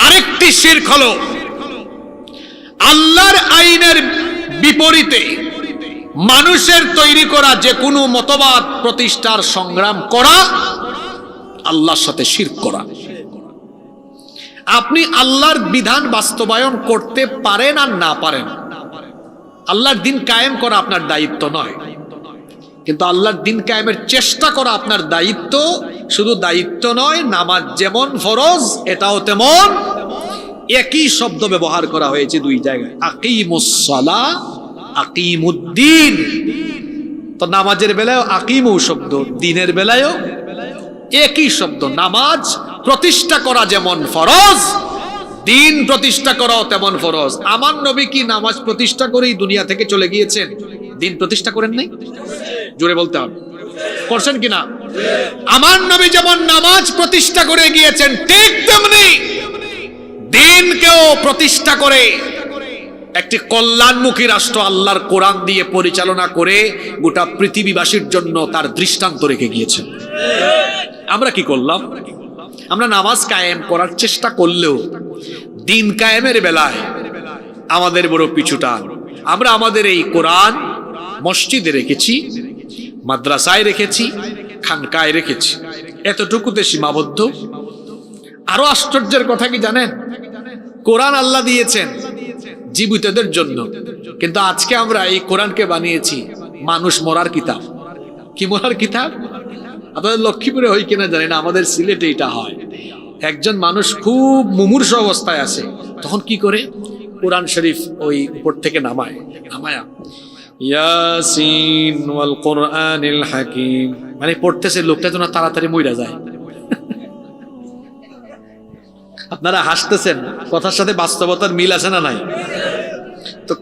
আরেকটি শিরক হলো আল্লাহর আইনের বিপরীতে মানুষের তৈরি করা যে কোনো মতবাদ প্রতিষ্ঠার সংগ্রাম করা, আল্লাহর সাথে শিরক করা। আপনি আল্লাহর বিধান বাস্তবায়ন করতে পারেন আর না পারেন, আল্লাহর দিন কায়েম করা আপনার দায়িত্ব নয়, কিন্তু আল্লাহর দিন কায়েমের চেষ্টা করা আপনার দায়িত্ব। শুধু দায়িত্ব নয়, নামাজ যেমন ফরজ এটাও তেমন। একই শব্দ ব্যবহার করা হয়েছে 2 জায়গায়, আকিমুস সালাহ, আকিমুদ্দিন। তো নামাজের বেলায় আকিমু শব্দ, দিনের বেলায়ও একই শব্দ। নামাজ প্রতিষ্ঠা করা যেমন ফরজ, দিন প্রতিষ্ঠা করাও তেমন ফরজ। আমার নবী কি নামাজ প্রতিষ্ঠা করেই দুনিয়া থেকে চলে গিয়েছেন? দিন প্রতিষ্ঠা করেন নাই? জোরে বলতে হবে, করছেন কিনা? আমার নবী যেমন নামাজ প্রতিষ্ঠা করে গিয়েছেন, ঠিক তেমনি দিনকেও প্রতিষ্ঠা করে একটি কল্যাণমুখী রাষ্ট্র আল্লাহর কোরআন দিয়ে পরিচালনা করে গোটা পৃথিবীবাসীর জন্য তার দৃষ্টান্ত রেখে গিয়েছেন। আমরা কি করলাম? আমরা নামাজ কায়েম করার চেষ্টা করলেও দিন কায়েমের বেলায় আমাদের বড় পিছুটান। আমরা আমাদের এই কোরআন মসজিদে রেখেছি, মাদ্রাসায় রেখেছি, খানকায় রেখেছি, এতটুকুতে সীমাবদ্ধ। আরো আশ্চর্যের কথা কি জানেন? কোরআন আল্লাহ দিয়েছেন জীবিতদের জন্য, কিন্তু আজকে আমরা এই কোরআনকে বানিয়েছি মানুষ মরার কিতাব। কি মরার কিতাব? আপনাদের লক্ষ্মীপুরে হয় কিনা জানি না, আমাদের সিলেটে এটা হয়। একজন মানুষ খুব মুমূর্ষু অবস্থায় আছে, তখন কি করে? কোরআন শরীফ ওই উপর থেকে নামায়া ইয়াসিন ওয়াল কোরআনিল হাকিম, মানে পড়তেছে লোকটা যেন তাড়াতাড়ি মইরা যায়। আপনারা হাসতেছেন, কথার সাথে বাস্তবতার মিল আছে না নাই? তো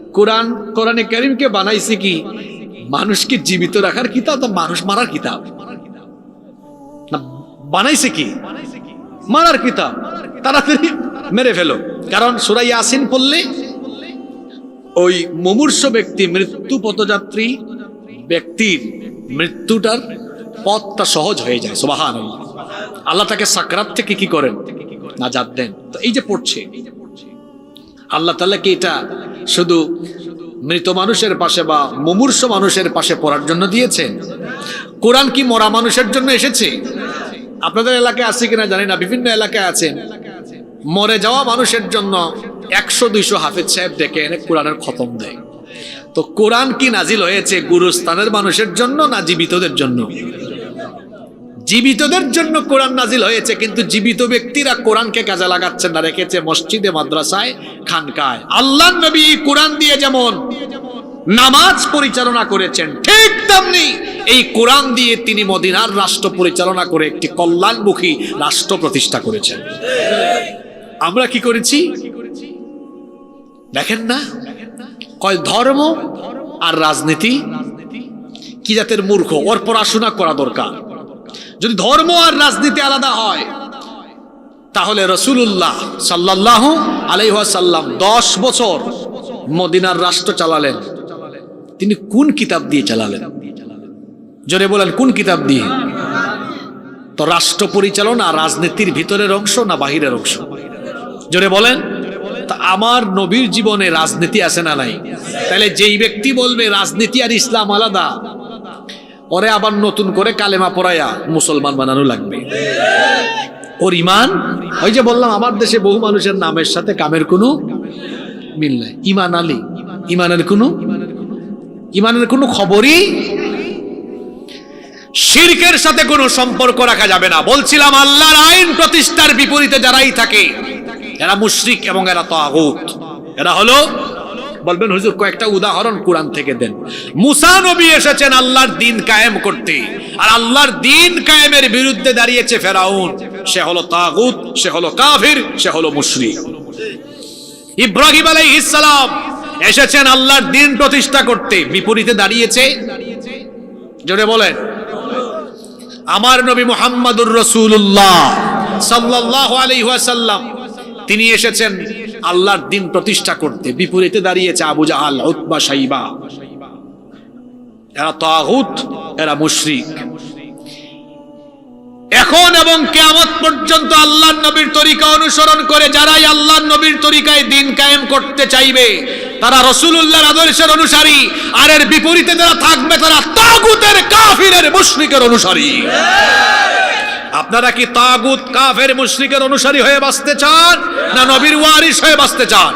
কোরআনে কারীমকে বানাইছে কি মানুষকে জীবিত রাখার কিতাব, তো মানুষ মারার কিতাব না? বানাইছে কি মারার কিতাব, তাড়াতাড়ি মেরে ফেলো। কারণ সূরা ইয়াসিন পড়লে ওই মুমূর্ষ ব্যক্তি, মৃত্যু পথযাত্রী ব্যক্তির মৃত্যুটার পথটা সহজ হয়ে যায়। সুবহানাল্লাহ। আল্লাহ তাকে সাকরাত থেকে কি করেন? নাজাত দেন। তো এই যে পড়ছে, আল্লাহ তাআলা কি এটা শুধু মৃত মানুষের পাশে বা মুমূর্ষ মানুষের পাশে পড়ার জন্য দিয়েছেন? কোরআন কি মরা মানুষের জন্য এসেছে? আপনাদের এলাকায় আছে কিনা জানি না, বিভিন্ন এলাকায় আছেন, মরে যাওয়া মানুষের জন্য 100-200 হাফেজ সাহেব ডেকে এনে কোরআনের খতম দেয়। তো কোরআন কি নাজিল হয়েছে গুরুস্থানের মানুষের জন্য না জীবিতদের জন্য? জীবিতদের জন্য কোরআন নাজিল হয়েছে, কিন্তু জীবিত ব্যক্তিরা কোরআনকে কাজে লাগাচ্ছেন না, রেখেছে মসজিদে, মাদ্রাসায়, খানকায়। আল্লাহর নবী কোরআন দিয়ে যেমন নামাজ পরিচালনা করেছেন, ঠিক তেমনি এই কোরআন দিয়ে তিনি মদিনার রাষ্ট্র পরিচালনা করে একটি কল্যাণমুখী রাষ্ট্র প্রতিষ্ঠা করেছেন। আমরা কি করেছি দেখেন না? কয় ধর্ম আর রাজনীতি কি জাতের মূর্খ, ওর পড়াশোনা করা দরকার। যদি ধর্ম আর রাজনীতি আলাদা হয় তাহলে রাসূলুল্লাহ সাল্লাল্লাহু আলাইহি ওয়াসাল্লাম 10 বছর মদিনার রাষ্ট্র চালালেন, তিনি কোন কিতাব দিয়ে চালালেন? জোরে বলেন, কোন কিতাব দিয়ে? তো রাষ্ট্র পরিচালনা রাজনীতির ভিতরের অংশ না বাহিরের অংশ? জোরে বলেন। তা আমার নবীর জীবনে রাজনীতি আছে না নাই? তাহলে যেই ব্যক্তি বলবে রাজনীতি আর ইসলাম আলাদা, ওরে আবার নতুন করে কালেমা পড়ায়া মুসলমান বানানো লাগবে। ওর ইমান, ওই যে বললাম আমার দেশে বহু মানুষের নামের সাথে কামের কোনো মিল নাই। ইমান আলী, ইমানের কোনো খবরই, শিরকের সাথে কোনো সম্পর্ক রাখা যাবে না। বলছিলাম আল্লাহর আইন প্রতিষ্ঠার বিপরীতে যারাই থাকে এরা মুশরিক এবং এরা তাগুত। এরা হলো, বলবেন হুজুর কয়েকটা উদাহরণ কোরআন থেকে দেন। মুসা নবী এসেছেন আল্লাহর দ্বীন কায়েম করতে, আর আল্লাহর দ্বীন কায়েমের বিরুদ্ধে দাঁড়িয়েছে ফেরাউন। সে হলো তাগুত, সে হলো কাফির, সে হলো মুশরিক। ইব্রাহিম আলাইহিস সালাম এসেছেন আল্লাহর দ্বীন প্রতিষ্ঠা করতে, বিপরীতে দাঁড়িয়েছে, জোরে বলেন, আমার নবী মুহাম্মদুর রাসূলুল্লাহ সাল্লাল্লাহু আলাইহি ওয়াসাল্লাম, তিনি এসেছেন আল্লাহর দ্বীন প্রতিষ্ঠা করতে, বিপরীতে দাঁড়িয়েছে আবু জাহাল, উতবা, শাইবা। এরা তাগুত, এরা মুশরিক। এখন এবং কিয়ামত পর্যন্ত আল্লাহর নবীর তরিকা অনুসরণ করে যারাই আল্লাহর নবীর তরিকায় দ্বীন কায়েম করতে চাইবে তারা রাসূলুল্লাহর আদর্শের অনুসারী, আর এর বিপরীতে যারা থাকবে তারা তাগুতের, কাফিরের, মুশরিকের অনুসারী। আপনারা কি তাগুত, কাফের, মুশরিকের অনুসারী হয়ে বাঁচতে চান না নবীর ওয়ারিস হয়ে বাঁচতে চান?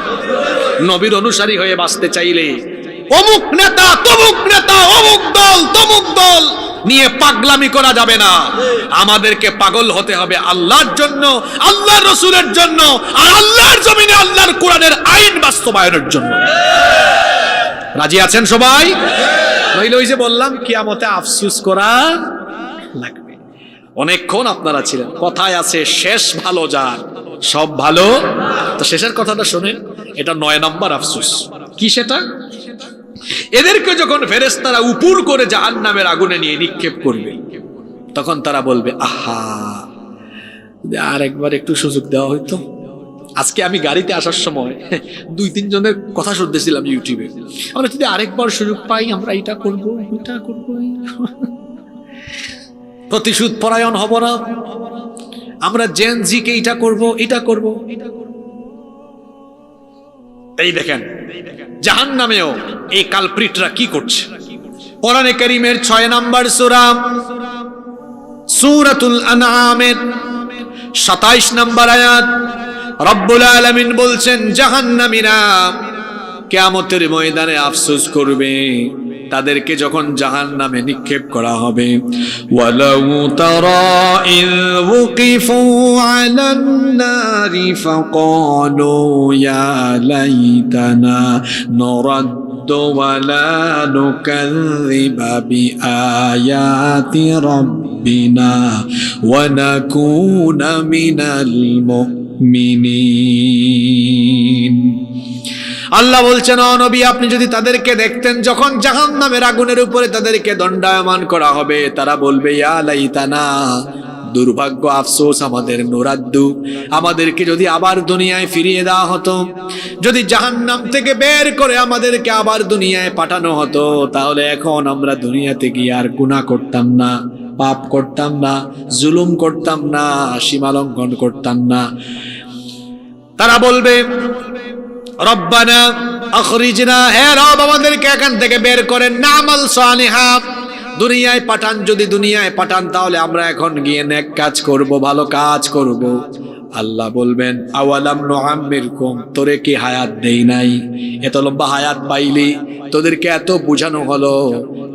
নবীর অনুসারী হয়ে বাঁচতে চাইলে অমুক নেতা, তমুক নেতা, অমুক দল, তমুক দল নিয়ে পাগলামি করা যাবে না। আমাদেরকে পাগল হতে হবে আল্লাহর জন্য, আল্লাহর রাসূলের জন্য, আর আল্লাহর জমিনে আল্লাহর কোরআনের আইন বাস্তবায়নের জন্য। রাজি আছেন সবাই? নইলে ওই যে বললাম কিয়ামতে আফসোস করা লাগবে। অনেকক্ষণ আপনারা ছিলেন। কথায় আছে শেষ ভালো যার, সব ভালো। তো শেষের কথাটা শুনেন, এটা 9 নম্বর আফসোস। কি সেটা? এদেরকে যখন ফেরেশতারা উপর করে জাহান্নামের আগুনে নিয়ে নিক্ষেপ করবে, তখন তারা বলবে, আহা, আর একবার একটু সুযোগ দেওয়া হইতো। আজকে আমি গাড়িতে আসার সময় 2-3 জনের কথা শুনতেছিলাম ইউটিউবে, আমরা যদি আরেকবার সুযোগ পাই আমরা এটা করবো, ওইটা করবো, প্রতিশোধ পরায়ণ হব না, আমরা জেন জিকে এটা করব, এটা করব। এই দেখেন জাহান্নামেও এই কালপ্রিটরা কি করছে। কোরআনে কারীমের 6 নম্বর সূরা সূরাতুল আনআমের 27 নম্বর আয়াত রব্বুল আলামিন বলছেন, জাহান্নামীরা কিয়ামতের ময়দানে আফসোস করবে তাদেরকে যখন জাহান্নামে নিক্ষেপ করা হবে। ওয়ালাউ তারা ইয ওয়াকিফু আলান নারি ফাকালু ইয়া লাইতানা নুরাদ্দু ওয়ালা নুকাযযিবা বিআয়াতি রাব্বিনা ওয়া নাকুনা মিনাল মুমিনিন। আল্লাহ বলছেন, ও নবী, আপনি যদি তাদেরকে দেখতেন যখন জাহান্নামের আগুনের উপরে তাদেরকে দণ্ডায়মান করা হবে, তারা বলবে, ইয়া লাইতানা, দুর্ভাগ্য, আফসোস আমাদের, নুরাদ্দু, আমাদেরকে যদি আবার দুনিয়ায় ফিরিয়ে দেওয়া হতো, যদি জাহান্নাম থেকে বের করে আমাদেরকে আবার দুনিয়ায় পাঠানো হতো, তাহলে এখন আমরা দুনিয়াতে গিয়ে আর গুনাহ করতাম না, পাপ করতাম না, জুলুম করতাম না, সীমালঙ্ঘন করতাম না। তারা বলবে, রব্বানা আখরিজনা, হে রব, আমাদেরকে এখান থেকে বের করেন, নামাল সালিহা, দুনিয়ায় পাঠান, যদি দুনিয়ায় পাঠান তাহলে আমরা এখন গিয়ে নেক কাজ করব, ভালো কাজ করব। আল্লাহ বলবেন, আওয়ালাম নুআম্মিরকুম, তোরে কি হায়াত দেই নাই? এত লম্বা হায়াত পাইলি, তোদেরকে এত বুঝানো হলো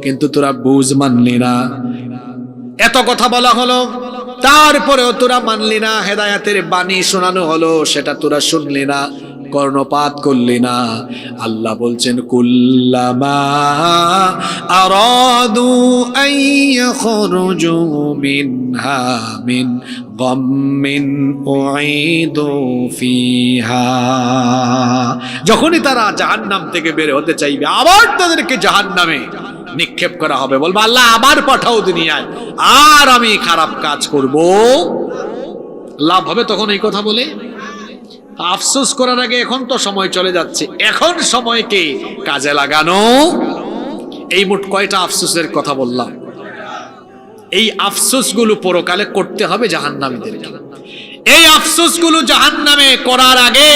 কিন্তু তোরা বুঝ মানলি না, এত কথা বলা হলো তারপরেও তোরা মানলি না, হেদায়েতের বাণী শোনানো হলো সেটা তোরা শুনলি না, কর্ণপাত করলি না। আল্লাহ বলছেন, কুল্লামা আরাদু আইয়াখরুজু মিনহা মিন গাম্মিন উঈদু ফিহা, যখনই তারা জাহান্নাম থেকে বের হতে চাইবে আবার তাদেরকে জাহান্নামে নিক্ষেপ করা হবে। বলবে, আল্লাহ আবার পাঠাও দুনিয়ায়, আর আমি খারাপ কাজ করব। লাভ হবে তখন এই কথা বলে? আফসোস করার আগে এখন তো সময় চলে যাচ্ছে, এখন সময়কে কাজে লাগানো। এই মোট কয়টা আফসোসের কথা বললাম? এই আফসোসগুলো পরকালে করতে হবে জাহান্নামীদেরকে। এই আফসোসগুলো জাহান্নামে করার আগে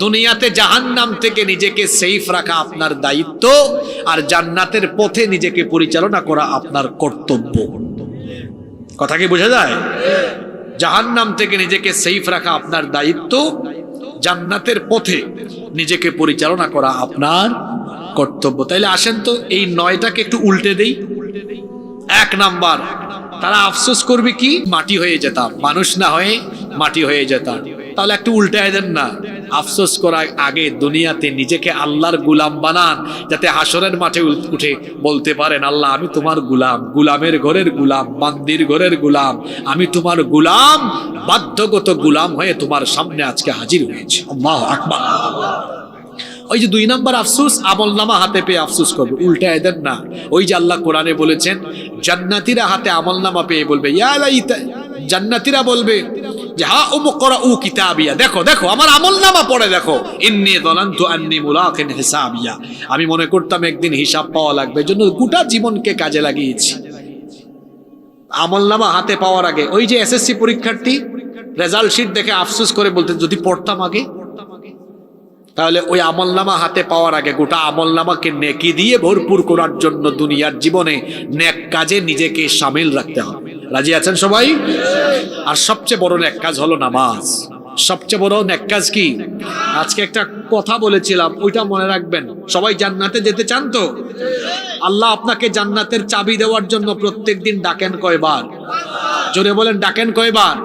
দুনিয়াতে জাহান্নাম থেকে নিজেকে সেফ রাখা আপনার দায়িত্ব, আর জান্নাতের পথে নিজেকে পরিচালনা করা আপনার কর্তব্য। কথা কি বোঝা যায়? জাহান্নাম থেকে নিজেকে সেফ রাখা আপনার দায়িত্ব, জান্নাতের পথে নিজেকে পরিচালনা করা আপনার কর্তব্য। তাইলে আসেন তো এই 9টাকে একটু উল্টে দেই। 1 নাম্বার, তারা আফসোস করবে কি? মাটি হয়ে যেতাম, মানুষ না হয়ে মাটি হয়ে যেতাম। তাহলে একটু উল্টায় দেন না, আফসোস করার আগে দুনিয়াতে নিজেকে আল্লাহর গুলাম বানান, যাতে হাসরের মাঠে উঠে বলতে পারেন, আল্লাহ আমি তোমার গুলাম, গুলামের ঘরের গুলাম, বান্দির ঘরের গুলাম, আমি তোমার গুলাম, বাধ্যগত গুলাম হয়ে তোমার সামনে আজকে হাজির হয়েছে। আল্লাহু আকবার। ওই যে 2 নাম্বার আফসোস, আমলনামা হাতে পেয়ে আফসোস করবে, উল্টায় দেন না। ওই যে আল্লাহ কোরআনে বলেছেন, জান্নাতীরা হাতে আমলনামা পেয়ে বলবে, ইয়া লাইতা, জান্নাতীরা বলবে যে, হা উমকরাউ কিতাবিয়া, দেখো দেখো আমার আমলনামা পড়ে দেখো, ইন্নী যালানতু আন্নী মুলাকিন হিসাবিয়া, আমি মনে করতাম একদিন হিসাব পাওয়া লাগবে, এজন্য গোটা জীবনকে কাজে লাগিয়েছি। আমলনামা হাতে পাওয়ার আগে ওই যে এসএসসি পরীক্ষার্থী রেজাল্ট শিট দেখে আফসোস করে বলতে, যদি পড়তাম আগে, তাহলে ওই আমলনামা হাতে পাওয়ার আগে গোটা আমলনামাকে নেকি দিয়ে ভরপুর করার জন্য দুনিয়ার জীবনে নেক কাজে নিজেকে শামিল রাখতে হবে। রাজি আছেন সবাই? আর সবচেয়ে বড় নেক কাজ হলো নামাজ। সবচেয়ে বড় নেক কাজ কি? আজকে একটা কথা বলেছিলাম, ওইটা মনে রাখবেন। সবাই জান্নাতে যেতে চান তো? আল্লাহ আপনাকে জান্নাতের চাবি দেওয়ার জন্য প্রত্যেকদিন ডাকেন কয়বার? জোরে বলেন, ডাকেন কয়বার?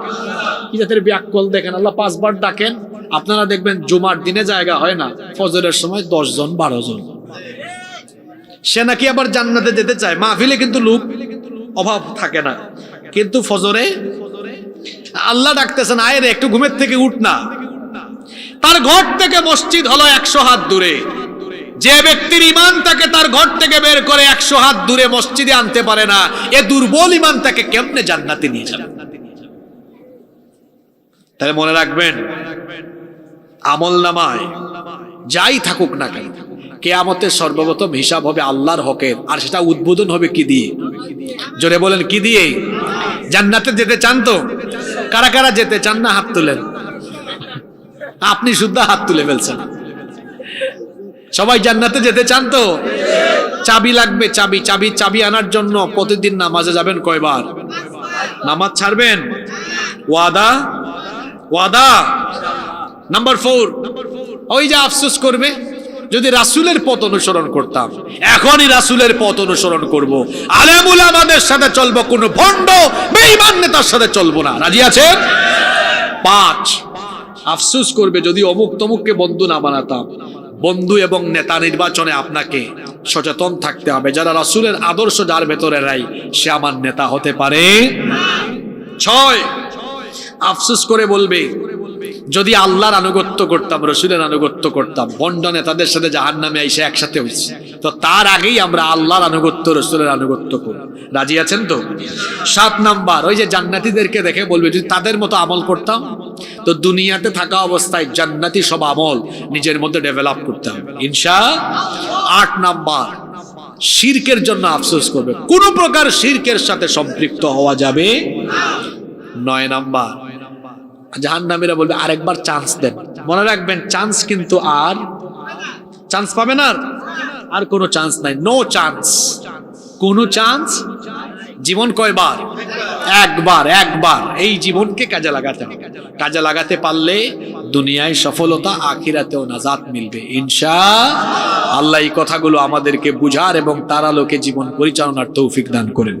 কি জাতের ব্যাককল দেখেন, আল্লাহ 5 বার ডাকেন। আপনারা দেখবেন জুমার দিনে জায়গা হয় না, ফজরের সময় 10 জন 12 জন। সে নাকি আবার জান্নাতে যেতে চায়। মাহফিলে কিন্তু লোক অভাব থাকে না, কিন্তু ফজরে আল্লাহ ডাকতেছেন, আয় রে একটু ঘুমের থেকে উঠ না। তার ঘর থেকে মসজিদ হলো 100 হাত দূরে, যে ব্যক্তির ইমান তাকে তার ঘর থেকে বের করে 100 হাত দূরে মসজিদে আনতে পারে না, এ দুর্বল ইমান তাকে কেমনে জান্নাতে নিয়ে যাবে? তাহলে মনে রাখবেন, আমল নামায় যাই থাকুক না কেন, কিয়ামতের সর্বপ্রথম হিসাব হবে আল্লাহর হকের, আর সেটা উদ্বোধন হবে কি দিয়ে? জোরে বলেন, কি দিয়ে? জান্নাতে যেতে চান তো? কারা কারা যেতে চান না হাত তুলেন। আপনি শুদ্ধ হাত তুলে ফেলছেন। সবাই জান্নাতে যেতে চান তো? চাবি লাগবে, চাবি চাবি চাবি আনার জন্য প্রতিদিন নামাজে যাবেন কয়বার? নামাজ ছাড়বেন? ওয়াদা? ওয়াদা? নাম্বার 4, ওই যে আফসোস করবে যদি রাসূলের পথ অনুসরণ করতাম। এখনই রাসূলের পথ অনুসরণ করব, আলেম উলামাদের সাথে চলবো, কোনো ভণ্ড বেঈমান নেতার সাথে চলবো না। রাজি আছেন? 5, আফসোস করবে যদি অমুক তমুককে বন্ধু না বানাতাম। বন্ধু এবং নেতা নির্বাচনে আপনাকে সচেতন থাকতে হবে। যারা রাসূলের আদর্শ যার ভেতরে নাই, সে আমার নেতা হতে পারে। 6, আফসোস করে বলবে যদি আল্লাহর আনুগত্য করতাম, রাসূলের আনুগত্য করতাম, বন্ড নেতাদের সাথে জাহান্নামে এসে একসাথে হইছি, তো তার আগেই আমরা আল্লাহর আনুগত্য, রাসূলের আনুগত্য করব। রাজি আছেন তো? 7 নাম্বার, ওই যে জান্নাতীদেরকে দেখে বলবে যদি তাদের মতো আমল করতাম, তো দুনিয়াতে থাকা অবস্থায় জান্নাতি সব আমল নিজের মধ্যে ডেভেলপ করতে হবে ইনশাআল্লাহ। 8 নাম্বার, শিরকের জন্য আফসোস করবে, কোন প্রকার শিরকের সাথে সম্পৃক্ত হওয়া যাবে না। 9 নাম্বার, জাহান্নামীরা বলবে আরেকবার চান্স দেন। মনে রাখবেন, চান্স কিন্তু আর চান্স পাবে না, আর কোনো চান্স নাই, নো চান্স, কোনো চান্স। জীবন কয়বার? একবার। একবার এই জীবনকে কাজে লাগাতে হবে। কাজে লাগাতে পারলে দুনিয়ায় সফলতা, আখিরাতেও নাজাত মিলবে ইনশাআল্লাহ। আল্লাহ এই কথাগুলো আমাদেরকে বুঝার এবং তার আলোকে জীবন পরিচালনার তৌফিক দান করেন।